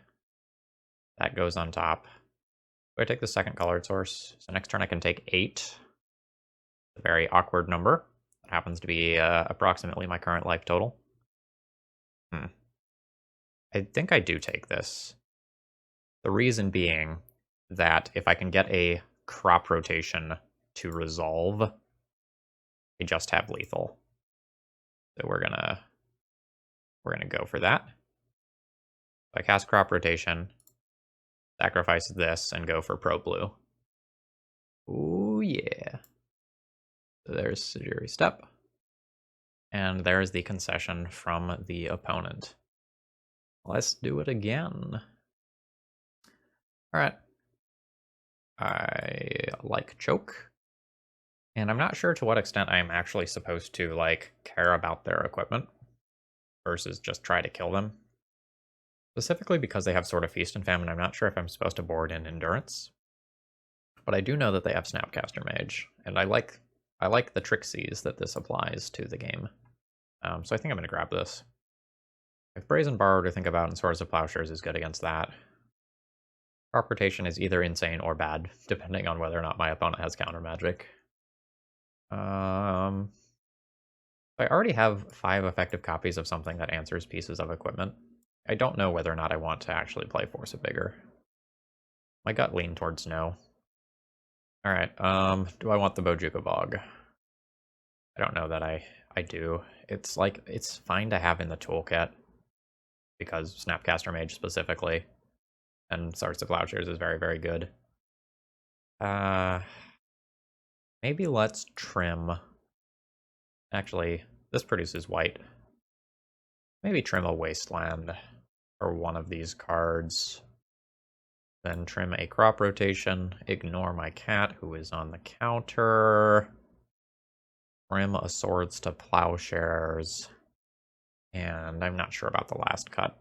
That goes on top. So I take the second colored source. So next turn I can take 8. A very awkward number. That happens to be approximately my current life total. I think I do take this. The reason being that if I can get a crop rotation to resolve, I just have lethal. So we're gonna go for that. So I cast crop rotation, sacrifice this, and go for pro blue. Ooh yeah. So there's Sujiri Step. And there's the concession from the opponent. Let's do it again. Alright. I like choke. And I'm not sure to what extent I'm actually supposed to, like, care about their equipment versus just try to kill them. Specifically because they have Sword of Feast and Famine, I'm not sure if I'm supposed to board in Endurance. But I do know that they have Snapcaster Mage, and I like the Trixies that this applies to the game. So I think I'm going to grab this. If Brazen Borrower to think about and Swords of Plowshares is good against that. Crop rotation is either insane or bad, depending on whether or not my opponent has counter magic. I already have 5 effective copies of something that answers pieces of equipment. I don't know whether or not I want to actually play Force of Vigor. My gut leaned towards no. Alright, do I want the Bojuka Bog? I don't know that I do. It's like, it's fine to have in the toolkit, because Snapcaster Mage specifically, and Swords of Plowshares is very, very good. Maybe let's trim. Actually, this produces white. Maybe trim a Wasteland for one of these cards. Then trim a crop rotation. Ignore my cat who is on the counter. Trim a Swords to Plowshares. And I'm not sure about the last cut.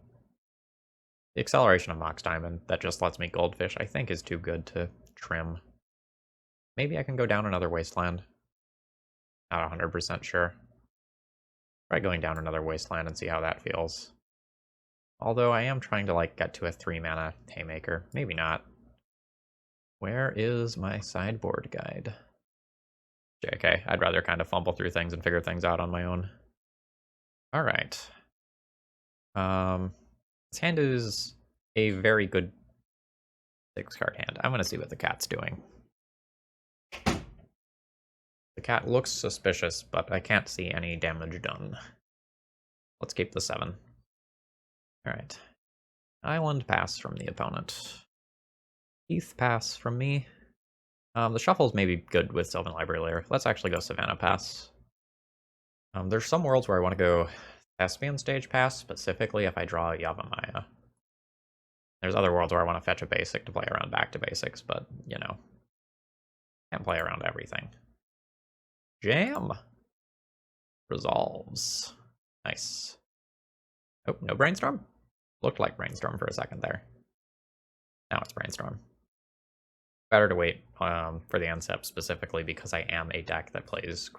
The acceleration of Mox Diamond that just lets me Goldfish, I think, is too good to trim. Maybe I can go down another Wasteland. Not 100% sure. Try going down another Wasteland and see how that feels. Although I am trying to, like, get to a 3-mana Haymaker. Maybe not. Where is my sideboard guide? JK, I'd rather kind of fumble through things and figure things out on my own. Alright. This hand is a very good 6-card hand. I'm gonna see what the cat's doing. The cat looks suspicious, but I can't see any damage done. Let's keep the 7. Alright. Island pass from the opponent. Heath pass from me. The shuffles may be good with Sylvan Library Layer. Let's actually go Savannah pass. There's some worlds where I want to go Thespian Stage pass, specifically if I draw Yavimaya. There's other worlds where I want to fetch a basic to play around back to basics, but, you know, can't play around everything. Jam! Resolves. Nice. Oh, no Brainstorm? Looked like Brainstorm for a second there. Now it's Brainstorm. Better to wait for the Unstep specifically because I am a deck that plays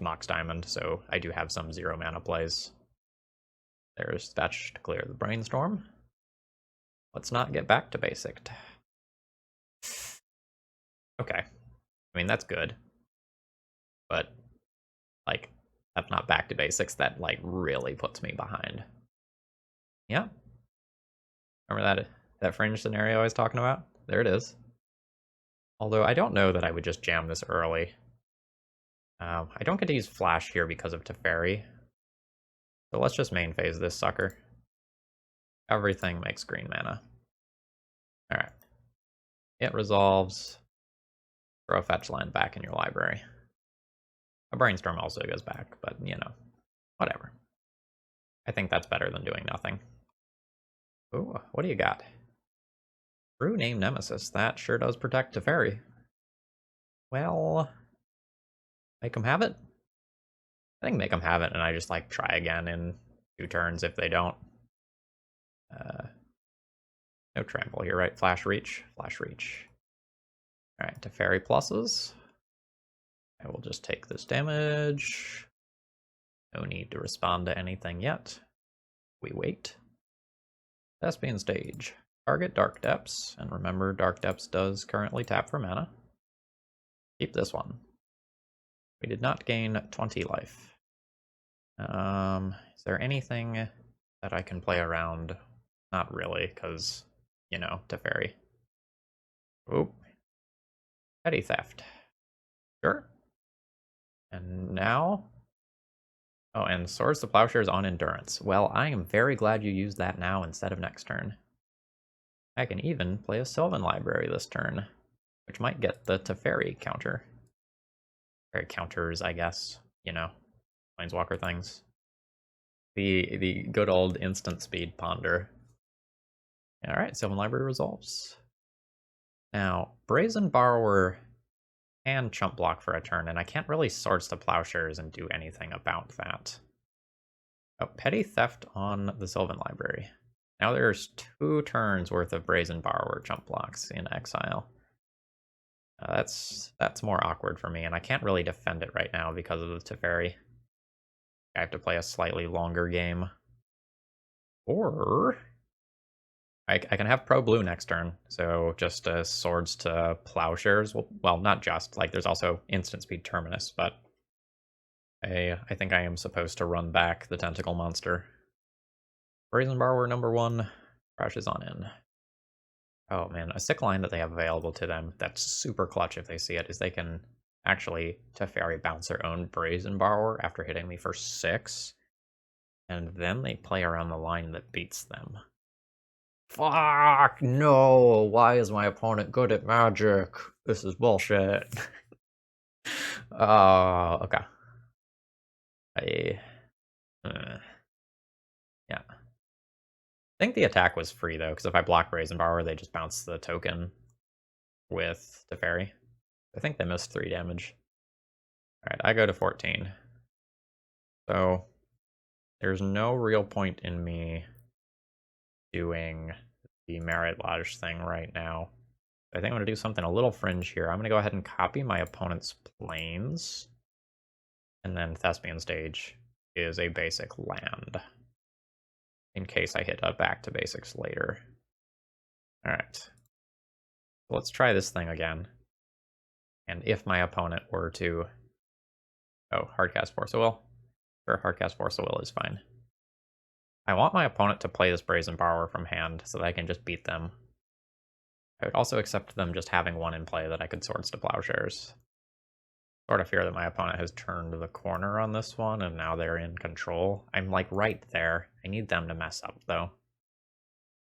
Mox Diamond, so I do have some 0-mana plays. There's Fetch to clear the Brainstorm. Let's not get back to basic. Okay. I mean, that's good. But, like, that's not back to basics. That, like, really puts me behind. Yeah. Remember that fringe scenario I was talking about? There it is. Although I don't know that I would just jam this early. I don't get to use Flash here because of Teferi. So let's just main phase this sucker. Everything makes green mana. Alright. It resolves. Throw a fetch land back in your library. A Brainstorm also goes back, but, you know, whatever. I think that's better than doing nothing. Ooh, what do you got? True Name Nemesis. That sure does protect Teferi. Well, make them have it? I think make them have it, and I just, like, try again in 2 turns if they don't. No trample here, right? Flash Reach. Flash Reach. Alright, Teferi pluses. I will just take this damage. No need to respond to anything yet. We wait. Thespian Stage. Target Dark Depths, and remember Dark Depths does currently tap for mana. Keep this one. We did not gain 20 life. Is there anything that I can play around? Not really, because, you know, Teferi. Oop. Petty Theft. Sure. And now... Oh, and Swords to Plowshares on Endurance. Well, I am very glad you used that now instead of next turn. I can even play a Sylvan Library this turn, which might get the Teferi counter. Or counters, I guess. You know, Planeswalker things. The good old instant speed ponder. Alright, Sylvan Library resolves. Now, Brazen Borrower can chump block for a turn, and I can't really Swords to Plowshares and do anything about that. Oh, Petty Theft on the Sylvan Library. Now there's 2 turns worth of Brazen Borrower chump blocks in exile. That's more awkward for me, and I can't really defend it right now because of the Teferi. I have to play a slightly longer game. Or I can have Pro Blue next turn, so just Swords to Plowshares. Well, not just, like there's also Instant Speed Terminus, but I think I am supposed to run back the Tentacle Monster. Brazen Borrower number 1 crashes on in. Oh man, a sick line that they have available to them that's super clutch if they see it is they can actually Teferi bounce their own Brazen Borrower after hitting me for 6, and then they play around the line that beats them. Fuck, no! Why is my opponent good at Magic? This is bullshit. Oh, okay. Yeah. I think the attack was free, though, because if I block Brazen Borrower, they just bounce the token with Teferi. I think they missed 3 damage. Alright, I go to 14. So, there's no real point in me doing the Merit Lodge thing right now. I think I'm going to do something a little fringe here. I'm going to go ahead and copy my opponent's planes. And then Thespian Stage is a basic land, in case I hit a back to basics later. Alright. Let's try this thing again. And if my opponent were to... Oh, Hardcast Force of Will? Sure, Hardcast Force of Will is fine. I want my opponent to play this Brazen Borrower from hand so that I can just beat them. I would also accept them just having one in play that I could Swords to Plowshares. Sort of fear that my opponent has turned the corner on this one and now they're in control. I'm like right there. I need them to mess up though.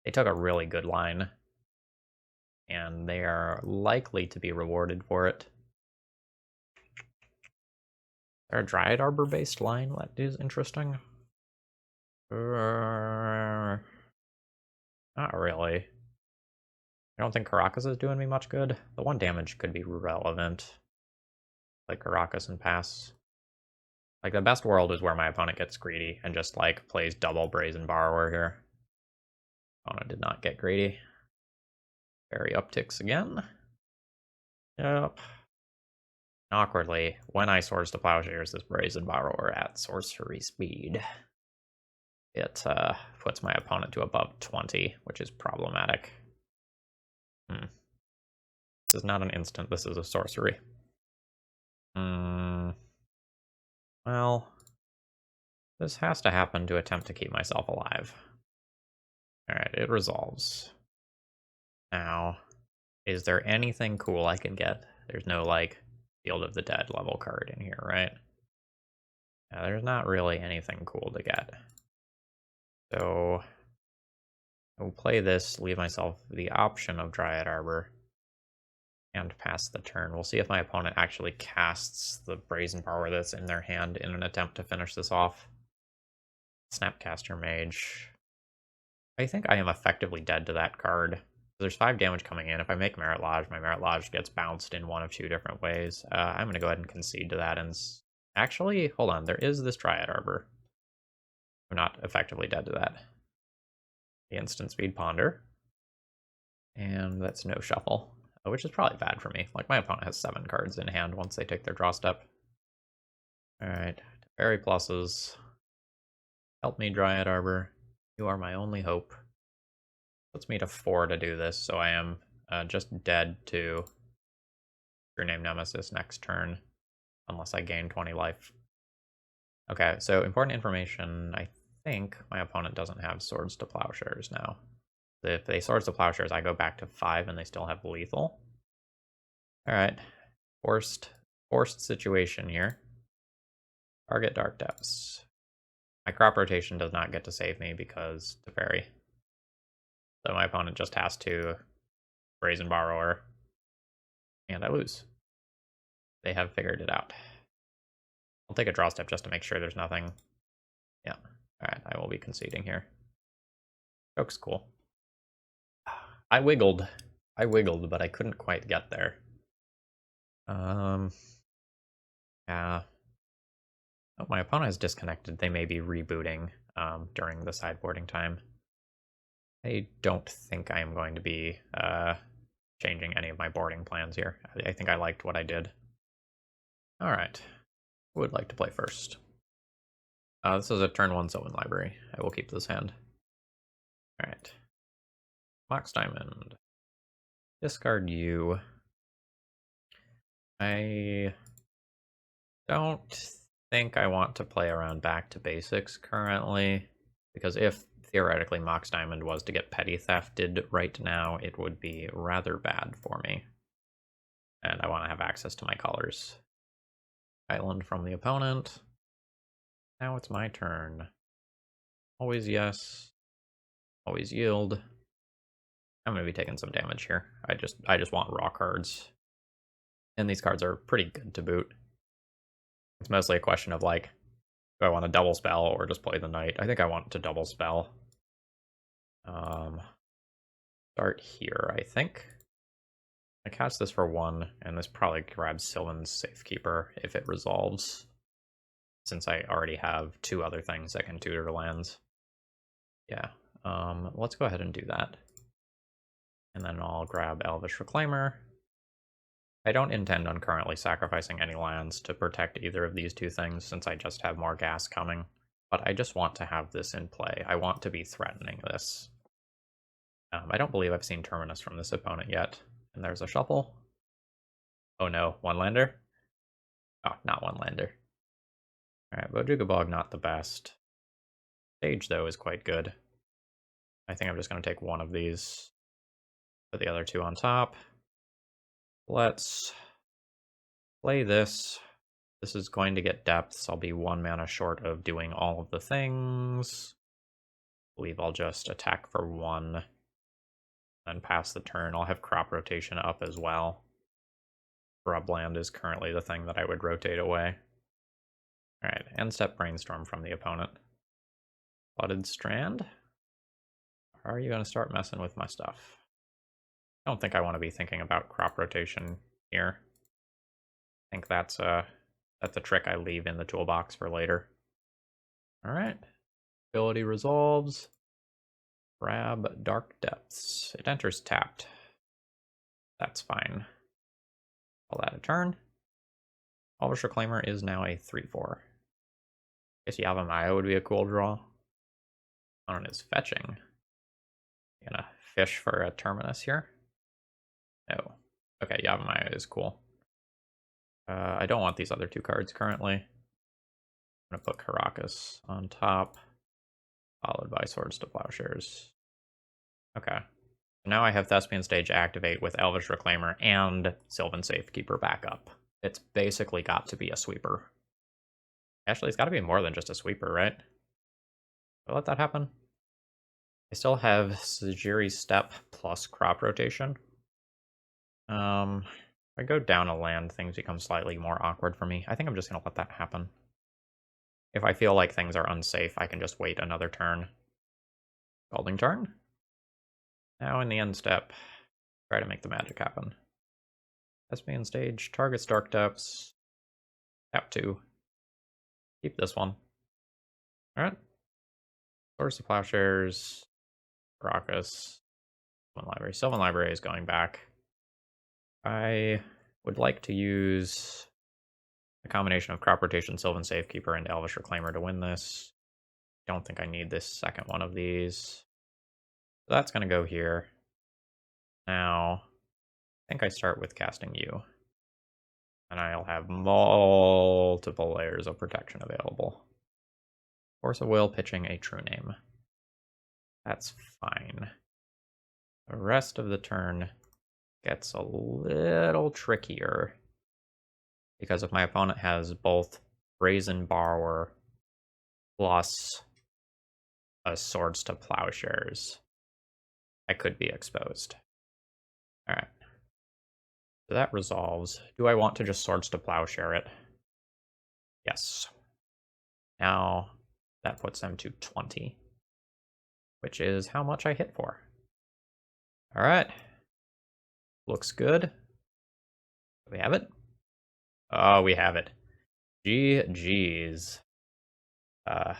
They took a really good line, and they are likely to be rewarded for it. Is there a Dryad Arbor based line that is interesting? Not really. I don't think Caracas is doing me much good. The 1 damage could be relevant. Like Caracas and pass. Like the best world is where my opponent gets greedy and just like plays double Brazen Borrower here. Opponent did not get greedy. Fairy upticks again. Yep. Awkwardly, when I Swords to Plowshares this Brazen Borrower at sorcery speed, it puts my opponent to above 20, which is problematic. This is not an instant, this is a sorcery. Well, this has to happen to attempt to keep myself alive. Alright, it resolves. Now, is there anything cool I can get? There's no, like, Field of the Dead level card in here, right? Yeah, there's not really anything cool to get. So, I will play this, leave myself the option of Dryad Arbor, and pass the turn. We'll see if my opponent actually casts the Brazen Borrower that's in their hand in an attempt to finish this off. Snapcaster Mage. I think I am effectively dead to that card. There's 5 damage coming in. If I make Merit Lodge, my Merit Lodge gets bounced in one of 2 different ways. I'm going to go ahead and concede to that. And actually, hold on. There is this Dryad Arbor. I'm not effectively dead to that. The Instant Speed Ponder. And that's no shuffle, which is probably bad for me. Like, my opponent has 7 cards in hand once they take their draw step. Alright, Fairy pluses. Help me, Dryad Arbor. You are my only hope. Puts me to 4 to do this, so I am just dead to your name Nemesis next turn, unless I gain 20 life. Okay, so important information. I think my opponent doesn't have Swords to Plowshares now. If they Swords to Plowshares, I go back to 5 and they still have lethal. Alright, forced situation here. Target Dark Depths. My crop rotation does not get to save me because to parry. So my opponent just has to Brazen Borrower, and I lose. They have figured it out. I'll take a draw step just to make sure there's nothing. Yeah. Alright, I will be conceding here. Joke's cool. I wiggled, but I couldn't quite get there. Yeah. Oh, my opponent is disconnected. They may be rebooting during the sideboarding time. I don't think I am going to be changing any of my boarding plans here. I think I liked what I did. Alright. Who would like to play first? This is a turn 1 Sylvan Library. I will keep this hand. Alright. Mox Diamond. Discard you. I don't think I want to play around back to basics currently, because if theoretically Mox Diamond was to get petty thefted right now, it would be rather bad for me. And I want to have access to my colors. Island from the opponent. Now it's my turn. Always yes. Always yield. I'm going to be taking some damage here. I just want raw cards. And these cards are pretty good to boot. It's mostly a question of like, do I want to double spell or just play the knight? I think I want to double spell. Start here, I think. I cast this for 1, and this probably grabs Sylvan's Safekeeper if it resolves, since I already have 2 other things that can tutor lands. Yeah, let's go ahead and do that. And then I'll grab Elvish Reclaimer. I don't intend on currently sacrificing any lands to protect either of these 2 things, since I just have more gas coming. But I just want to have this in play. I want to be threatening this. I don't believe I've seen Terminus from this opponent yet. And there's a shuffle. Oh no, 1-lander? Oh, not 1-lander. Alright, Bojuka Bog, not the best. Stage, though, is quite good. I think I'm just going to take 1 of these. Put the other 2 on top. Let's play this. This is going to get depths. I'll be 1 mana short of doing all of the things. I believe I'll just attack for 1. Then pass the turn. I'll have crop rotation up as well. Shrubland is currently the thing that I would rotate away. Alright, end step Brainstorm from the opponent. Flooded Strand? Are you going to start messing with my stuff? I don't think I want to be thinking about crop rotation here. I think that's a trick I leave in the toolbox for later. Alright. Ability resolves. Grab Dark Depths. It enters tapped. That's fine. Call that a turn. Elvish Reclaimer is now a 3/4. Guess Yavimaya would be a cool draw. Opponent is fetching. Gonna fish for a Terminus here. No. Okay, Yavimaya is cool. I don't want these other 2 cards currently. I'm gonna put Caracas on top, followed by Swords to Plowshares. Okay. Now I have Thespian Stage activate with Elvish Reclaimer and Sylvan Safekeeper backup. It's basically got to be a sweeper. Actually, it's got to be more than just a sweeper, right? I'll let that happen. I still have Sajiri's Step plus crop rotation. If I go down a land, things become slightly more awkward for me. I think I'm just going to let that happen. If I feel like things are unsafe, I can just wait another turn. Scalding Turn. Now in the end step, try to make the magic happen. Thespian Stage, targets Dark Depths. Tap 2. Keep this one. Alright. Swords to Plowshares. Caracas. Sylvan Library. Sylvan Library is going back. I would like to use a combination of crop rotation, Sylvan Safekeeper, and Elvish Reclaimer to win this. Don't think I need this second one of these. So that's going to go here. Now, I think I start with casting you. And I'll have multiple layers of protection available. Force of Will pitching a True Name. That's fine. The rest of the turn gets a little trickier. Because if my opponent has both Brazen Borrower plus a Swords to Plowshares, I could be exposed. Alright. So that resolves. Do I want to just Swords to Plowshare it? Yes. Now, that puts them to 20. Which is how much I hit for. Alright. Looks good. Do we have it? Oh, we have it. GG's. That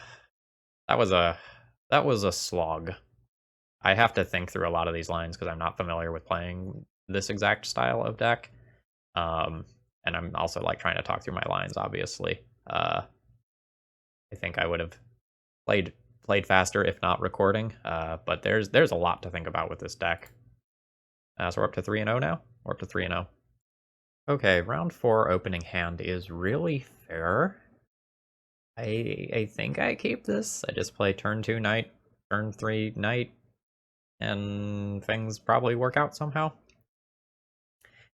was a slog. I have to think through a lot of these lines because I'm not familiar with playing this exact style of deck. And I'm also like trying to talk through my lines, obviously. I think I would have played faster if not recording. But there's a lot to think about with this deck. So we're up to 3-0 now? We're up to 3-0. Okay, round 4 opening hand is really fair. I think I keep this. I just play turn 2 knight, turn 3 knight, and things probably work out somehow.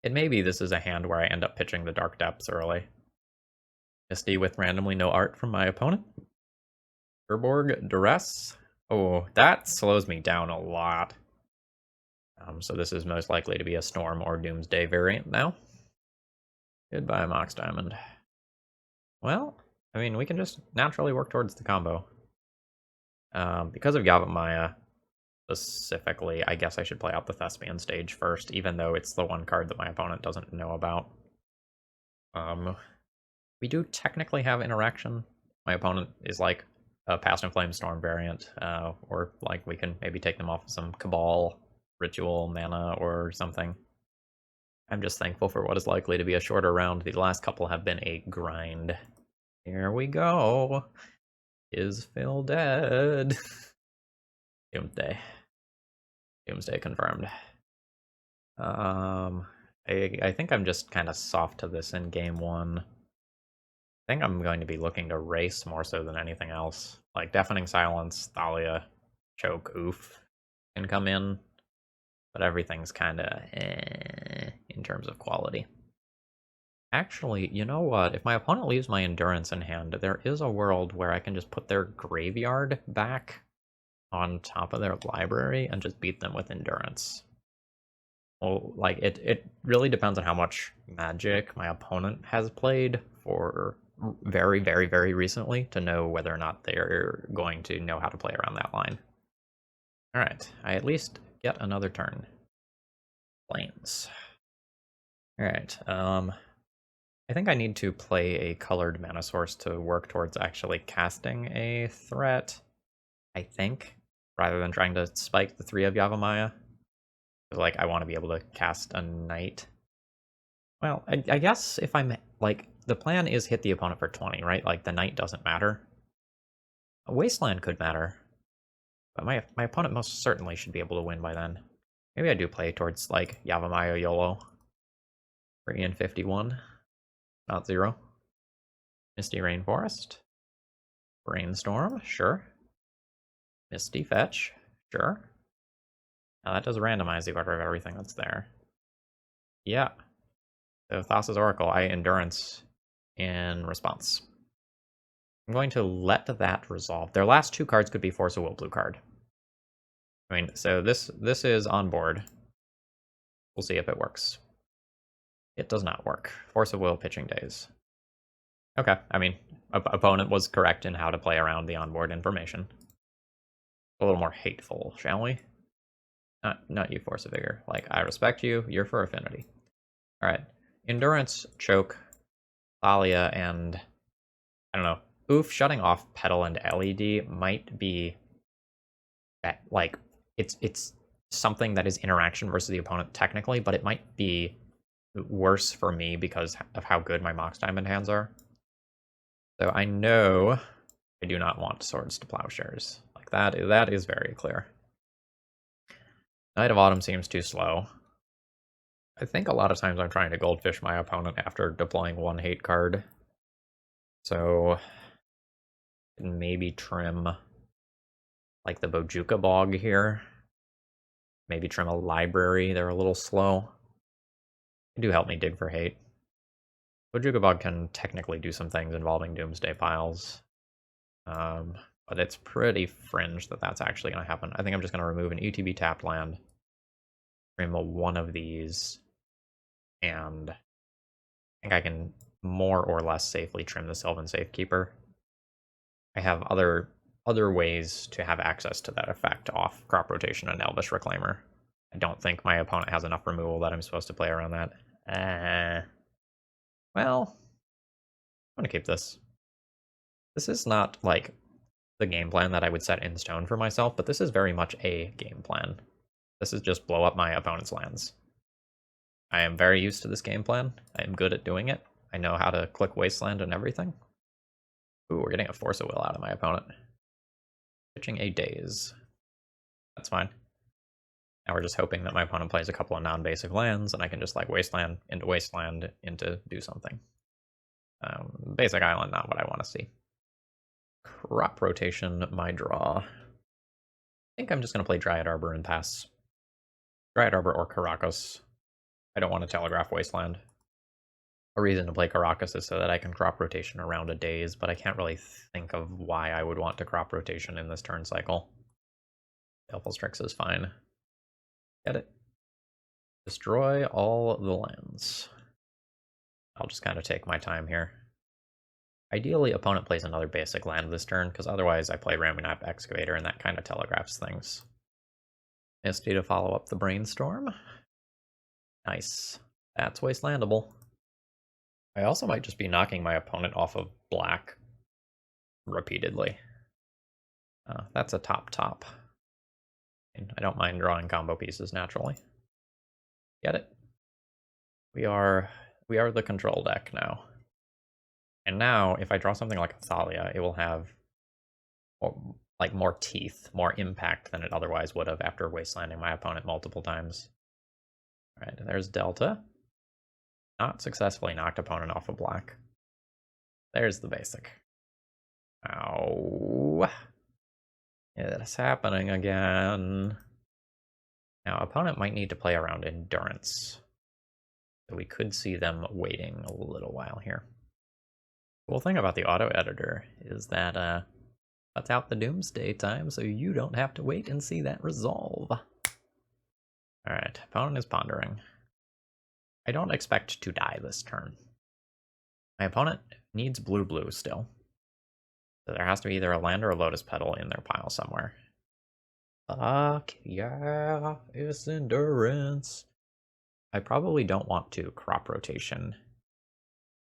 It may be this is a hand where I end up pitching the Dark Depths early. Misty with randomly no art from my opponent. Urborg, Duress. Oh, that slows me down a lot. So this is most likely to be a Storm or Doomsday variant now. Goodbye, Mox Diamond. Well, I mean, we can just naturally work towards the combo. Because of Yavimaya, specifically, I guess I should play out the Thespian stage first, even though it's the one card that my opponent doesn't know about. We do technically have interaction. My opponent is like a Past and Flame Storm variant, or like we can maybe take them off of some Cabal, Ritual, Mana, or something. I'm just thankful for what is likely to be a shorter round. The last couple have been a grind. Here we go. Is Phil dead? Doomsday. Doomsday confirmed. I think I'm just kind of soft to this in game 1. I think I'm going to be looking to race more so than anything else. Like Deafening Silence, Thalia, Choke, Oof can come in, but everything's kind of in terms of quality. Actually, you know what? If my opponent leaves my Endurance in hand, there is a world where I can just put their graveyard back on top of their library and just beat them with Endurance. Well, like, it really depends on how much Magic my opponent has played for very, very, very recently to know whether or not they're going to know how to play around that line. Alright, I at least get another turn. Plains. Alright, I think I need to play a colored mana source to work towards actually casting a threat, I think, rather than trying to spike the 3 of Yavimaya. Like, I want to be able to cast a knight. Well, I guess if I'm, like, the plan is hit the opponent for 20, right? Like, the knight doesn't matter. A Wasteland could matter. But my opponent most certainly should be able to win by then. Maybe I do play towards, like, Yavimaya YOLO. 3 and 51. Not 0. Misty Rainforest. Brainstorm, sure. Misty Fetch, sure. Now that does randomize the order of everything that's there. Yeah. So Thassa's Oracle, I Endurance in response. I'm going to let that resolve. Their last 2 cards could be Force of Will blue card. I mean, so this is on board. We'll see if it works. It does not work. Force of Will pitching days. Okay, I mean, opponent was correct in how to play around the onboard information. A little more hateful, shall we? Not you, Force of Vigor. Like, I respect you, you're for affinity. Alright. Endurance, Choke, Thalia, and I don't know. Oof, shutting off Petal and LED might be like it's something that is interaction versus the opponent technically, but it might be worse for me because of how good my Mox Diamond hands are. So I know I do not want Swords to Plowshares. Like that is very clear. Knight of Autumn seems too slow. I think a lot of times I'm trying to goldfish my opponent after deploying one hate card. So maybe trim like the Bojuka Bog here. Maybe trim a library, they're a little slow. They do help me dig for hate. Bojuka Bog can technically do some things involving Doomsday piles. But it's pretty fringe that that's actually going to happen. I think I'm just going to remove an ETB tapped land, trim one of these, and I think I can more or less safely trim the Sylvan Safekeeper. I have other ways to have access to that effect off Crop Rotation and Elvish Reclaimer. I don't think my opponent has enough removal that I'm supposed to play around that. Well, I'm going to keep this. This is not, like, the game plan that I would set in stone for myself, but this is very much a game plan. This is just blow up my opponent's lands. I am very used to this game plan. I am good at doing it. I know how to click Wasteland and everything. Ooh, we're getting a Force of Will out of my opponent. Pitching a Daze. That's fine. Now we're just hoping that my opponent plays a couple of non-basic lands, and I can just like Wasteland into do something. Basic Island, not what I want to see. Crop Rotation, my draw. I think I'm just going to play Dryad Arbor and pass. Dryad Arbor or Karakas. I don't want to Telegraph Wasteland. A reason to play Karakas is so that I can Crop Rotation around a Daze, but I can't really think of why I would want to Crop Rotation in this turn cycle. Baleful Strix is fine. Get it. Destroy all the lands. I'll just kind of take my time here. Ideally, opponent plays another basic land this turn, because otherwise I play Ramunap Excavator and that kind of telegraphs things. Misty to follow up the Brainstorm. Nice. That's Wastelandable. I also might just be knocking my opponent off of black repeatedly. That's a top. I don't mind drawing combo pieces naturally. Get it? We are the control deck now. And now, if I draw something like Athalia, it will have more teeth, more impact than it otherwise would have after wastelanding my opponent multiple times. Alright, there's Delta. Not successfully knocked opponent off of black. There's the basic. Ow. It's happening again. Now, opponent might need to play around Endurance. So we could see them waiting a little while here. Cool thing about the auto editor is that cuts out the Doomsday time, so you don't have to wait and see that resolve. Alright, opponent is pondering. I don't expect to die this turn. My opponent needs blue still. So there has to be either a land or a Lotus Petal in their pile somewhere. Fuck yeah, it's Endurance. I probably don't want to Crop Rotation.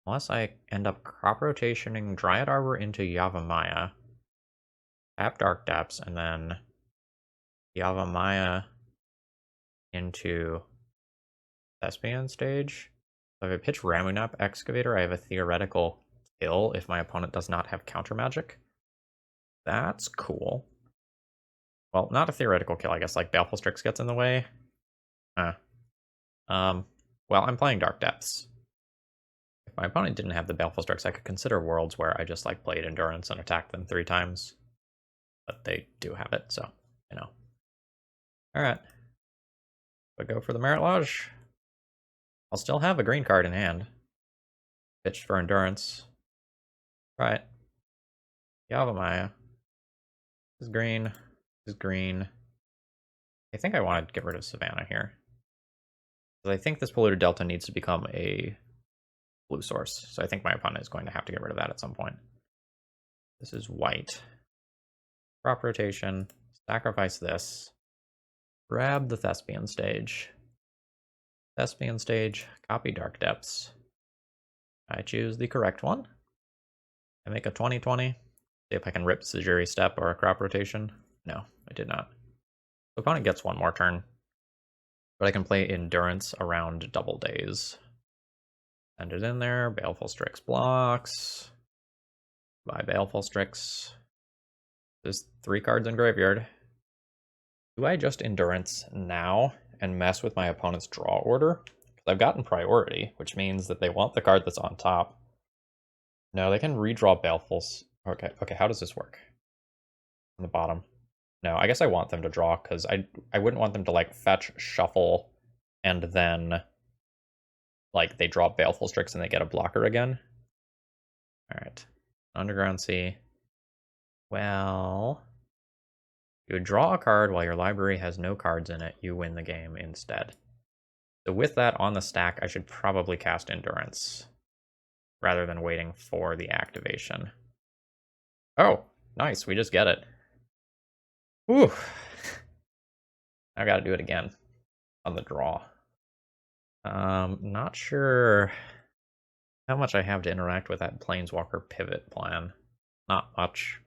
Unless I end up Crop Rotationing Dryad Arbor into Yavimaya. Tap Dark Depths, and then Yavimaya into Thespian stage. So if I pitch Ramunap Excavator, I have a theoretical kill if my opponent does not have counter magic. That's cool. Well, not a theoretical kill, I guess, like Baleful Strix gets in the way. Well, I'm playing Dark Depths. If my opponent didn't have the Baleful Strix, I could consider worlds where I just like played Endurance and attacked them 3 times. But they do have it, so, you know. Alright. But go for the Merit Lodge. I'll still have a green card in hand. Pitched for Endurance. Right. Yavimaya. This is green. This is green. I think I want to get rid of Savannah here. Because I think this Polluted Delta needs to become a blue source. So I think my opponent is going to have to get rid of that at some point. This is white. Crop Rotation. Sacrifice this. Grab the Thespian stage. Thespian stage. Copy Dark Depths. I choose the correct one. I make a 20/20. See if I can rip Sejiri Step or a Crop Rotation. No, I did not. The opponent gets one more turn. But I can play Endurance around Double Days. Send it in there. Baleful Strix blocks. Buy Baleful Strix. There's 3 cards in graveyard. Do I just Endurance now and mess with my opponent's draw order? Because I've gotten priority, which means that they want the card that's on top. No, they can redraw Baleful's. Okay, how does this work? On the bottom. No, I guess I want them to draw, because I wouldn't want them to, like, fetch, shuffle, and then, like, they draw Baleful Strix and they get a blocker again. Alright. Underground Sea. Well, you would draw a card while your library has no cards in it. You win the game instead. So with that on the stack, I should probably cast Endurance rather than waiting for the activation. Oh, nice. We just get it. Whew. I gotta do it again on the draw. Not sure how much I have to interact with that Planeswalker pivot plan. Not much.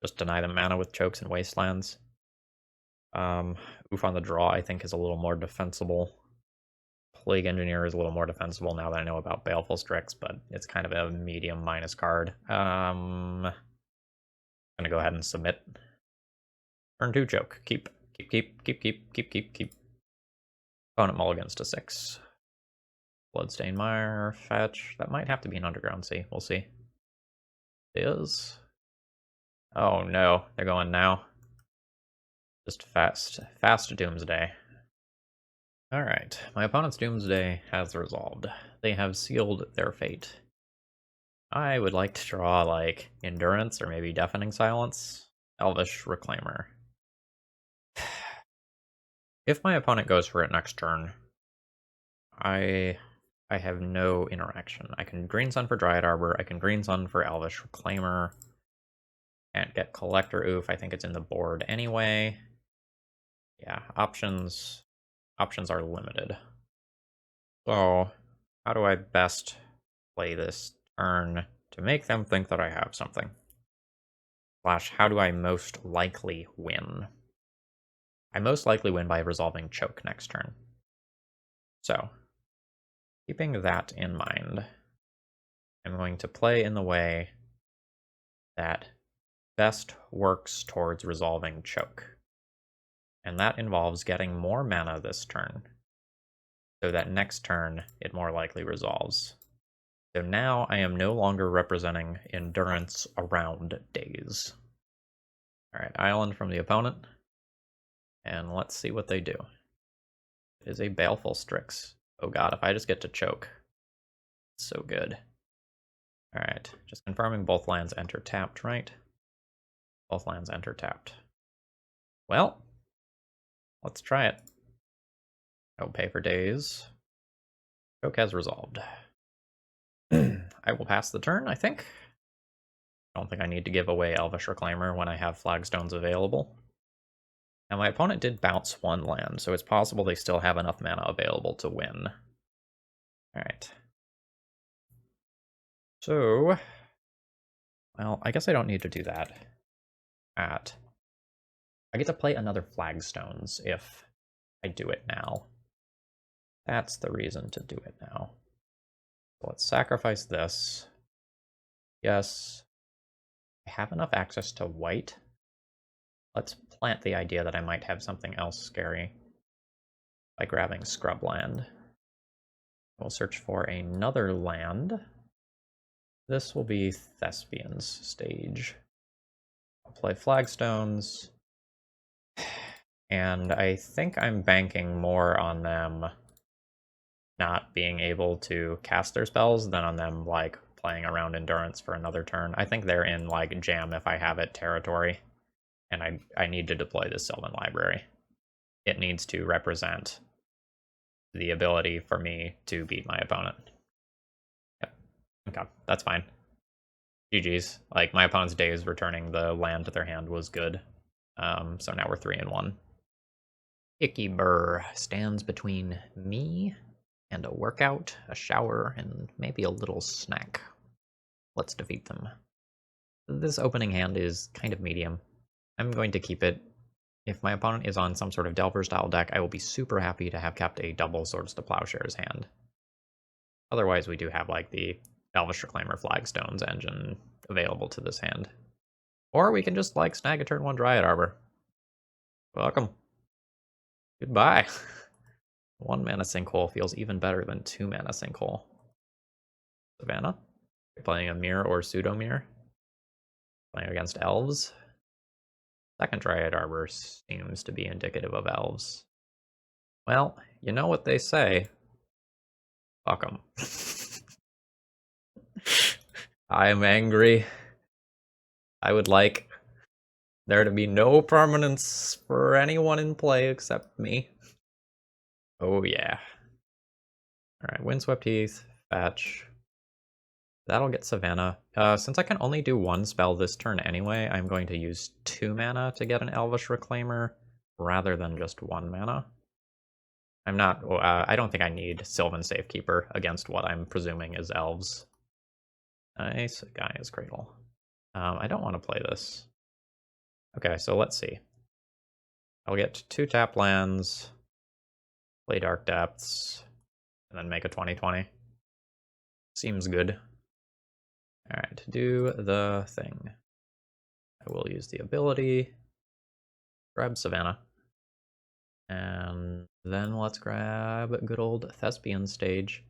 Just deny them mana with chokes and wastelands. Oof on the draw, I think, is a little more defensible. Plague Engineer is a little more defensible now that I know about Baleful Strix, but it's kind of a medium minus card. Gonna go ahead and submit. Turn 2 choke. Keep. Opponent mulligans to 6. Bloodstained Mire, fetch. That might have to be an Underground Sea. We'll see. It is. Oh no, they're going now. Just fast Doomsday. Alright, my opponent's Doomsday has resolved. They have sealed their fate. I would like to draw, like, Endurance or maybe Deafening Silence. Elvish Reclaimer. If my opponent goes for it next turn, I have no interaction. I can Green Sun for Dryad Arbor, I can Green Sun for Elvish Reclaimer. Can't get Collector Oof, I think it's in the board anyway. Yeah, options are limited. So, how do I best play this turn to make them think that I have something? Slash, how do I most likely win? I most likely win by resolving choke next turn. So, keeping that in mind, I'm going to play in the way that best works towards resolving choke. And that involves getting more mana this turn, so that next turn it more likely resolves. So now I am no longer representing Endurance around days. Alright, Island from the opponent. And let's see what they do. It is a Baleful Strix. Oh god, if I just get to choke. It's so good. Alright, just confirming both lands enter tapped, right? Both lands enter tapped. Well, let's try it. No pay for days. Choke has resolved. I will pass the turn, I think. I don't think I need to give away Elvish Reclaimer when I have Flagstones available. Now my opponent did bounce one land, so it's possible they still have enough mana available to win. Alright. So, well, I guess I don't need to do that. I get to play another Flagstones if I do it now. That's the reason to do it now. So let's sacrifice this. Yes. I have enough access to white. Let's plant the idea that I might have something else scary by grabbing Scrubland. We'll search for another land. This will be Thespian's stage. I'll play Flagstones. And I think I'm banking more on them not being able to cast their spells than on them, like, playing around Endurance for another turn. I think they're in, like, jam if I have it territory. And I need to deploy this Sylvan Library. It needs to represent the ability for me to beat my opponent. Yep. Okay, that's fine. GG's. Like, my opponent's days returning the land to their hand was good. So now we're 3-1. Icky Burr stands between me and a workout, a shower, and maybe a little snack. Let's defeat them. This opening hand is kind of medium. I'm going to keep it. If my opponent is on some sort of Delver-style deck, I will be super happy to have kept a double Swords to Plowshares hand. Otherwise, we do have, like, the Elvish Reclaimer Flagstones engine available to this hand. Or we can just, like, snag a turn 1 Dryad Arbor. Welcome. Goodbye. 1 mana sinkhole feels even better than 2 mana sinkhole. Savannah? You're playing a mirror or pseudo mirror? Playing against elves? Second Dryad Arbor seems to be indicative of elves. Well, you know what they say. Fuck 'em. I am angry. I would like there to be no permanence for anyone in play except me. Oh yeah. Alright, Windswept Heath, fetch. That'll get Savannah. Since I can only do 1 spell this turn anyway, I'm going to use 2 mana to get an Elvish Reclaimer, rather than just 1 mana. I don't think I need Sylvan Safekeeper against what I'm presuming is Elves. Nice, Gaia's Cradle. I don't want to play this. Okay, so let's see. I'll get 2 tap lands, play Dark Depths, and then make a 20/20. Seems good. Alright, do the thing. I will use the ability. Grab Savannah. And then let's grab good old Thespian Stage.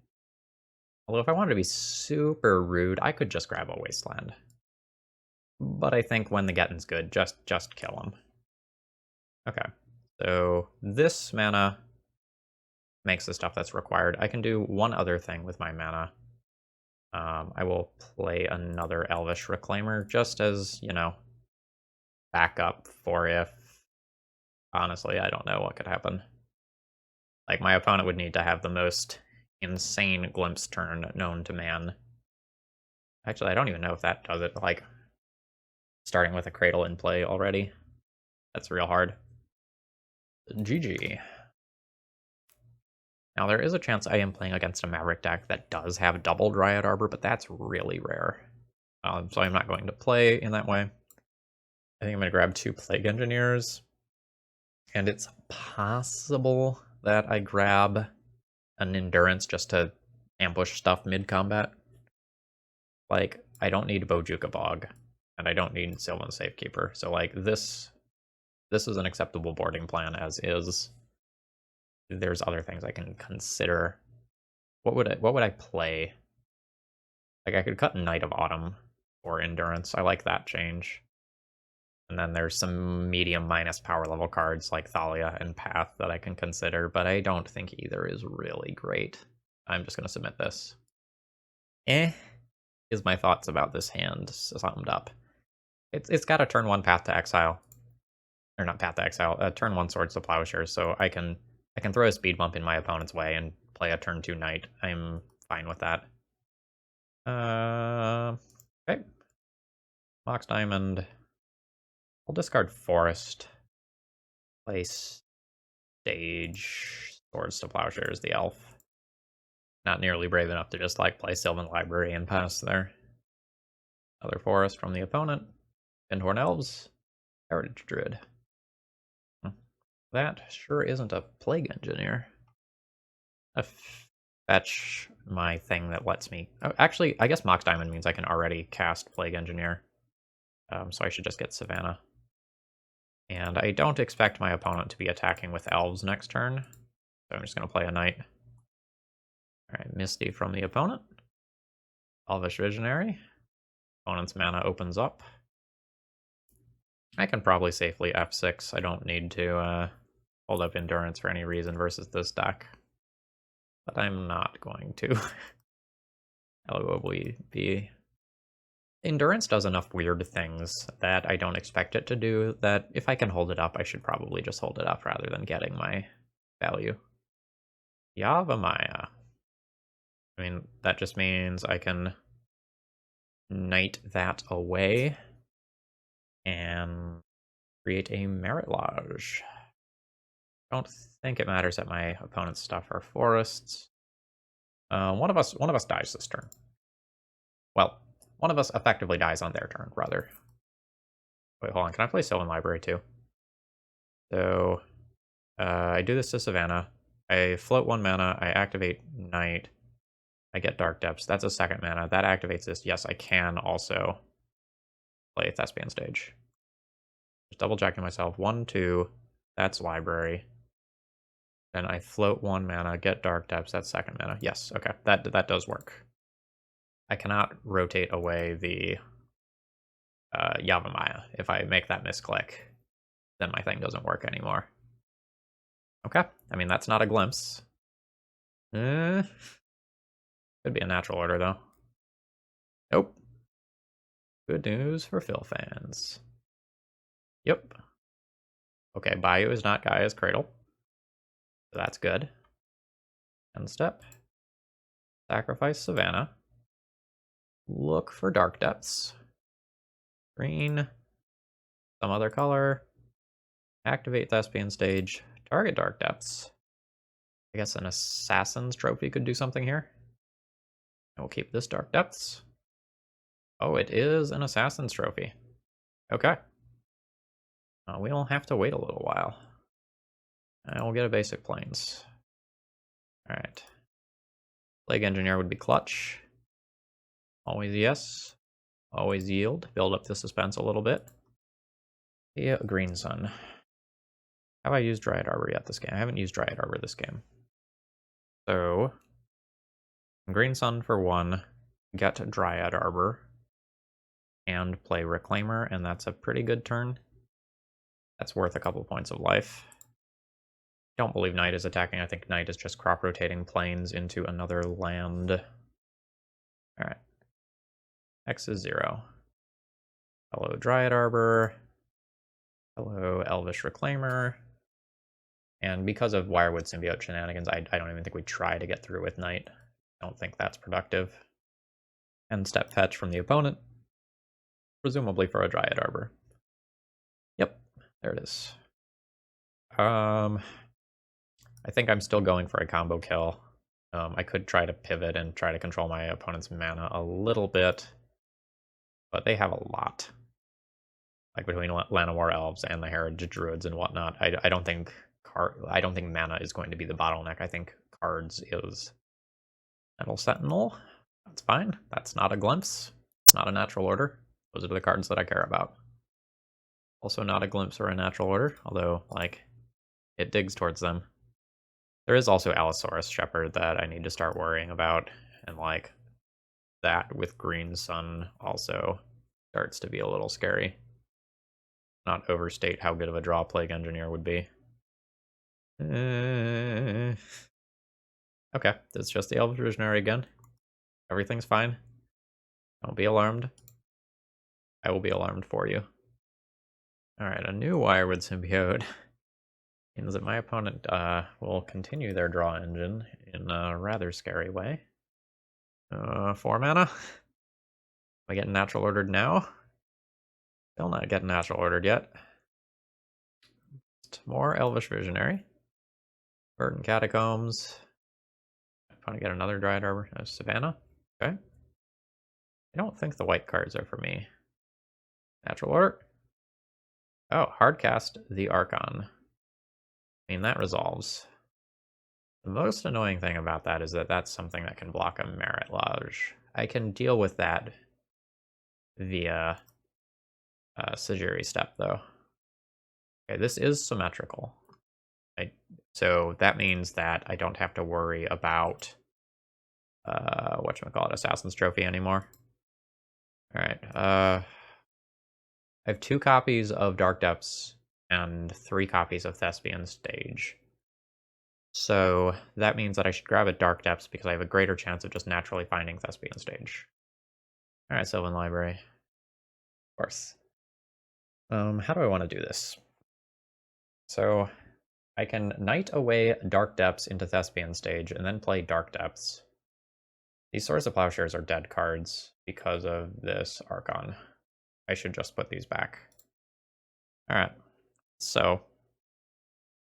Although if I wanted to be super rude, I could just grab a Wasteland. But I think when the getting's good, just kill him. Okay, so this mana makes the stuff that's required. I can do one other thing with my mana. I will play another Elvish Reclaimer just as, you know, backup for if... Honestly, I don't know what could happen. Like, my opponent would need to have the most insane glimpse turn known to man. Actually, I don't even know if that does it. Like, starting with a Cradle in play already. That's real hard. GG. Now, there is a chance I am playing against a Maverick deck that does have double Dryad Arbor, but that's really rare. So I'm not going to play in that way. I think I'm going to grab 2 Plague Engineers. And it's possible that I grab an Endurance just to ambush stuff mid-combat. Like, I don't need Bojuka Bog, and I don't need Sylvan Safekeeper. So, like, this is an acceptable boarding plan as is. There's other things I can consider. What would I play? Like, I could cut Knight of Autumn or Endurance. I like that change. And then there's some medium minus power level cards like Thalia and Path that I can consider, but I don't think either is really great. I'm just going to submit this. Is my thoughts about this hand summed up. It's got a turn 1 Path to Exile. Or not Path to Exile, turn 1 Swords to Plowshares, so I can throw a speed bump in my opponent's way and play a turn 2 Knight. I'm fine with that. Okay. Mox Diamond. I'll discard Forest. Play Stage. Swords to Plowshares, the elf. Not nearly brave enough to just like play Sylvan Library and pass there. Another Forest from the opponent. Pindhorn Elves. Heritage Druid. That sure isn't a Plague Engineer. I fetch my thing that lets me... Oh, actually, I guess Mox Diamond means I can already cast Plague Engineer. So I should just get Savannah. And I don't expect my opponent to be attacking with Elves next turn. So I'm just going to play a Knight. Alright, Misty from the opponent. Elvish Visionary. Opponent's mana opens up. I can probably safely F6. I don't need to hold up Endurance for any reason versus this deck. But I'm not going to. LOB. Endurance does enough weird things that I don't expect it to do, that if I can hold it up, I should probably just hold it up rather than getting my value. Yavimaya. I mean, that just means I can Knight that away and create a Merit Lodge. I don't think it matters that my opponent's stuff are forests. One of us dies this turn. Well, one of us effectively dies on their turn, rather. Wait, hold on. Can I play Sylvan Library too? So, I do this to Savannah. I float 1 mana. I activate Knight. I get Dark Depths. That's a 2nd mana. That activates this. Yes, I can also play Thespian Stage. Just double checking myself. 1, 2. That's library. Then I float 1 mana, get Dark Depths, that's 2nd mana. Yes, okay, that does work. I cannot rotate away the Yavimaya. If I make that misclick, then my thing doesn't work anymore. Okay, I mean, that's not a glimpse. Could be a natural order, though. Nope. Good news for Phil fans. Yep. Okay, Bayou is not Gaia's Cradle. So that's good. End step. Sacrifice Savannah. Look for Dark Depths. Green. Some other color. Activate Thespian Stage. Target Dark Depths. I guess an Assassin's Trophy could do something here. And we'll keep this Dark Depths. Oh, it is an Assassin's Trophy. Okay. We'll have to wait a little while. And we'll get a basic Plains. Alright. Plague Engineer would be clutch. Always yes. Always yield. Build up the suspense a little bit. Yeah, Green Sun. Have I used Dryad Arbor yet this game? I haven't used Dryad Arbor this game. So, Green Sun for 1. Get Dryad Arbor. And play Reclaimer, and that's a pretty good turn. That's worth a couple points of life. Don't believe Knight is attacking. I think Knight is just crop rotating plains into another land. Alright. X is 0. Hello, Dryad Arbor. Hello, Elvish Reclaimer. And because of Wirewood Symbiote shenanigans, I don't even think we try to get through with Knight. I don't think that's productive. End step fetch from the opponent. Presumably for a Dryad Arbor. Yep, there it is. I think I'm still going for a combo kill. I could try to pivot and try to control my opponent's mana a little bit, but they have a lot. Like between Llanowar Elves and the Heritage Druids and whatnot, I don't think mana is going to be the bottleneck. I think cards is. Metal Sentinel, that's fine. That's not a glimpse. It's not a natural order. Those are the cards that I care about. Also not a glimpse or a natural order, although, like, it digs towards them. There is also Allosaurus Shepherd that I need to start worrying about, and, like, that with Green Sun also starts to be a little scary. Not overstate how good of a draw Plague Engineer would be. Okay, it's just the Elvish Visionary again. Everything's fine. Don't be alarmed. I will be alarmed for you. Alright, a new Wirewood Symbiote means that my opponent will continue their draw engine in a rather scary way. 4 mana? Am I getting natural ordered now? Still not getting natural ordered yet. More Elvish Visionary. Burden Catacombs. I want to get another Dryad Arbor. Savannah. Okay. I don't think the white cards are for me. Natural order. Oh, hardcast the Archon. I mean, that resolves. The most annoying thing about that is that that's something that can block a Merit Lodge. I can deal with that via Sajiri Step, though. Okay, this is symmetrical. So that means that I don't have to worry about whatchamacallit, Assassin's Trophy anymore. Alright, I have 2 copies of Dark Depths and 3 copies of Thespian Stage. So that means that I should grab a Dark Depths because I have a greater chance of just naturally finding Thespian Stage. Alright, Sylvan Library. Of course. How do I want to do this? So I can Knight away Dark Depths into Thespian Stage and then play Dark Depths. These Swords of Plowshares are dead cards because of this Archon. I should just put these back. Alright, so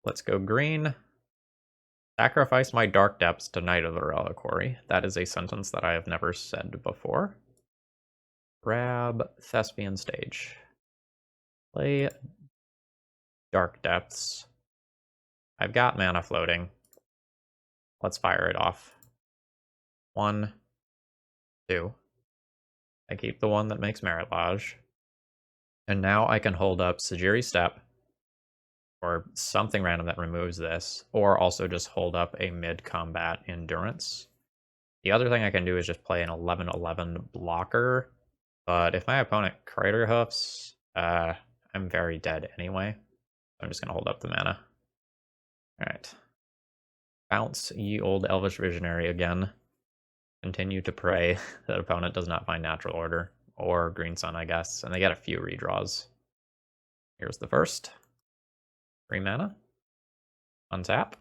let's go green. Sacrifice my Dark Depths to Knight of the Reliquary. That is a sentence that I have never said before. Grab Thespian Stage. Play Dark Depths. I've got mana floating. Let's fire it off. 1, 2. I keep the one that makes Merit Lodge. And now I can hold up Sajiri Step or something random that removes this, or also just hold up a mid-combat endurance. The other thing I can do is just play an 11/11 blocker, but if my opponent Crater Hoofs, I'm very dead anyway. I'm just gonna hold up the mana. Alright. Bounce ye old Elvish Visionary again. Continue to pray that opponent does not find Natural Order, or Green Sun, I guess, and they get a few redraws. Here's the first. 3 mana. Untap.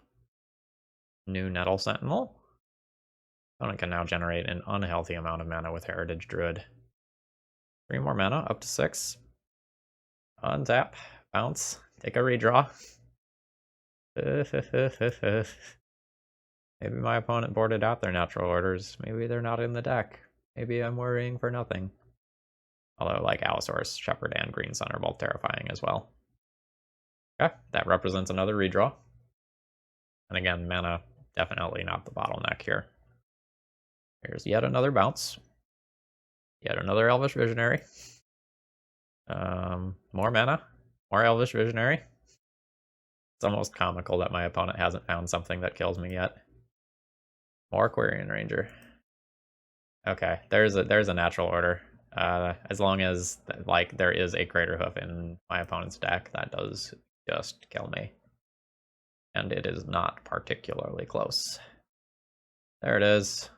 New Nettle Sentinel. Opponent can now generate an unhealthy amount of mana with Heritage Druid. 3 more mana, up to 6. Untap. Bounce. Take a redraw. Maybe my opponent boarded out their Natural Orders. Maybe they're not in the deck. Maybe I'm worrying for nothing. Although, like, Allosaurus, Shepherd, and Green Sun are both terrifying as well. Okay, that represents another redraw. And again, mana, definitely not the bottleneck here. Here's yet another bounce. Yet another Elvish Visionary. More mana. More Elvish Visionary. It's almost comical that my opponent hasn't found something that kills me yet. More Quirion Ranger. Okay, there's a Natural Order. As long as like there is a Crater Hoof in my opponent's deck, that does just kill me. And it is not particularly close. There it is.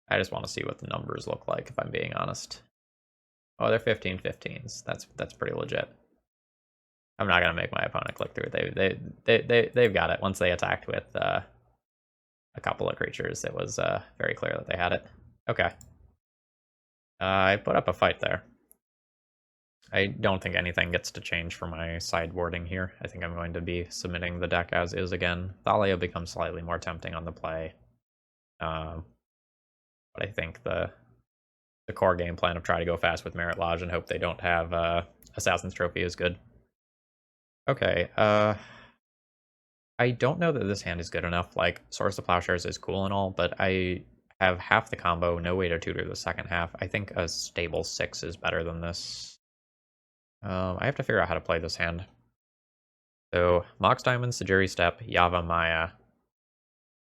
I just want to see what the numbers look like, if I'm being honest. Oh, they're 15/15s. That's pretty legit. I'm not gonna make my opponent click through it. They've got it. Once they attacked with a couple of creatures, it was very clear that they had it. Okay. I put up a fight there. I don't think anything gets to change for my sideboarding here. I think I'm going to be submitting the deck as is again. Thalia becomes slightly more tempting on the play. But I think the core game plan of try to go fast with Merit Lodge and hope they don't have Assassin's Trophy is good. Okay, I don't know that this hand is good enough. Like, Source of Plowshares is cool and all, but I have half the combo, no way to tutor the second half. I think a stable 6 is better than this. I have to figure out how to play this hand. So, Mox Diamond, Sajiri Step, Yavimaya.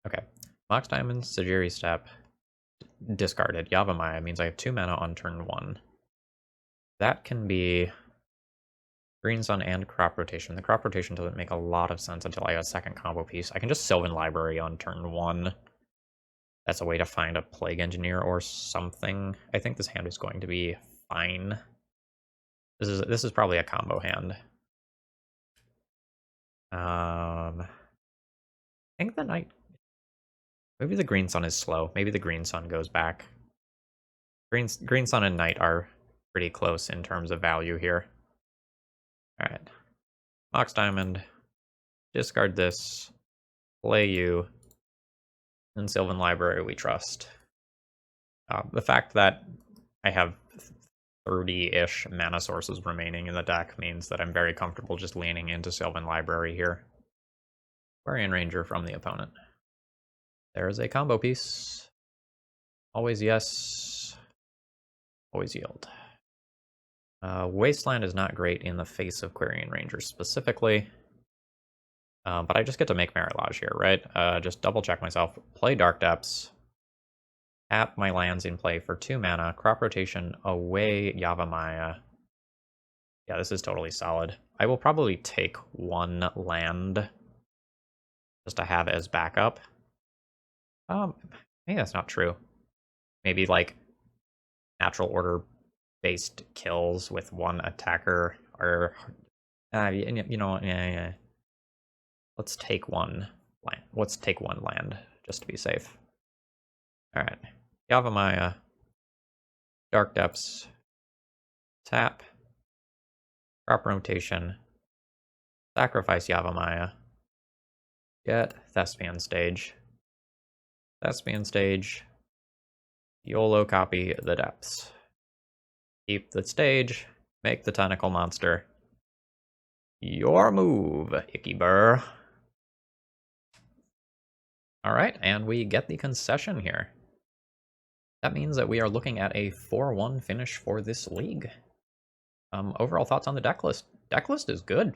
Okay, Mox Diamond, Sajiri Step, discarded. Yavimaya means I have 2 mana on turn 1. That can be Green Sun and Crop Rotation. The Crop Rotation doesn't make a lot of sense until I have a second combo piece. I can just Sylvan Library on turn 1. That's a way to find a Plague Engineer or something. I think this hand is going to be fine. This is probably a combo hand. I think the Knight... Maybe the Green Sun is slow. Maybe the Green Sun goes back. Green Sun and Knight are pretty close in terms of value here. Alright. Mox Diamond. Discard this. Play you. And Sylvan Library we trust. The fact that I have 30-ish mana sources remaining in the deck means that I'm very comfortable just leaning into Sylvan Library here. Quirion Ranger from the opponent. There is a combo piece. Always yes. Always yield. Wasteland is not great in the face of Quirion Ranger specifically. But I just get to make Merit Lodge here, right? Just double check myself. Play Dark Depths. Tap my lands in play for 2 mana. Crop Rotation away Yavimaya. Yeah, this is totally solid. I will probably take 1 land just to have as backup. Maybe that's not true. Maybe like Natural Order based kills with 1 attacker, or you know, yeah. Let's take 1 land. Let's take 1 land just to be safe. All right, Yavimaya, Dark Depths, tap, Crop Rotation, sacrifice Yavimaya, get Thespian Stage. Thespian Stage, YOLO copy the Depths. Keep the stage, make the tentacle monster. Your move, Icky Burr. Alright, and we get the concession here. That means that we are looking at a 4-1 finish for this league. Overall thoughts on the deck list? Deck list is good.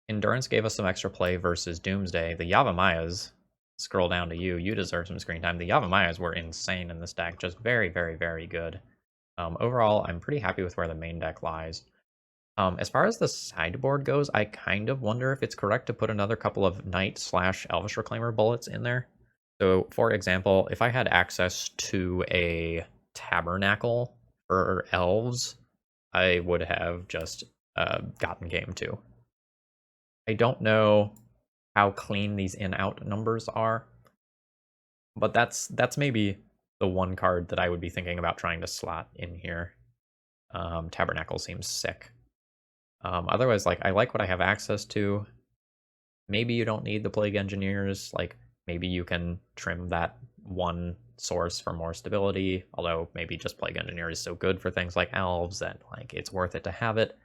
Endurance gave us some extra play versus Doomsday. The Yavimayas, scroll down to you. You deserve some screen time. The Yavimayas were insane in this deck. Just very, very, very good. Overall, I'm pretty happy with where the main deck lies. As far as the sideboard goes, I kind of wonder if it's correct to put another couple of Knight/Elvish Reclaimer bullets in there. So, for example, if I had access to a Tabernacle for Elves, I would have just gotten game 2. I don't know how clean these in-out numbers are, but that's maybe the one card that I would be thinking about trying to slot in here. Tabernacle seems sick. Otherwise, like, I like what I have access to. Maybe you don't need the Plague Engineers. Like, maybe you can trim that one source for more stability. Although maybe just Plague Engineer is so good for things like Elves that like it's worth it to have it.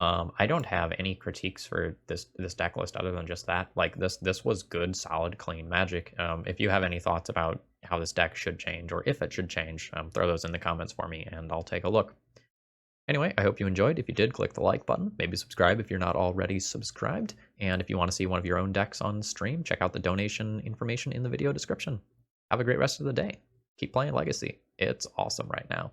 I don't have any critiques for this deck list other than just that. Like this was good, solid, clean Magic. If you have any thoughts about how this deck should change or if it should change, throw those in the comments for me and I'll take a look. Anyway, I hope you enjoyed. If you did, click the like button. Maybe subscribe if you're not already subscribed. And if you want to see one of your own decks on stream, check out the donation information in the video description. Have a great rest of the day. Keep playing Legacy. It's awesome right now.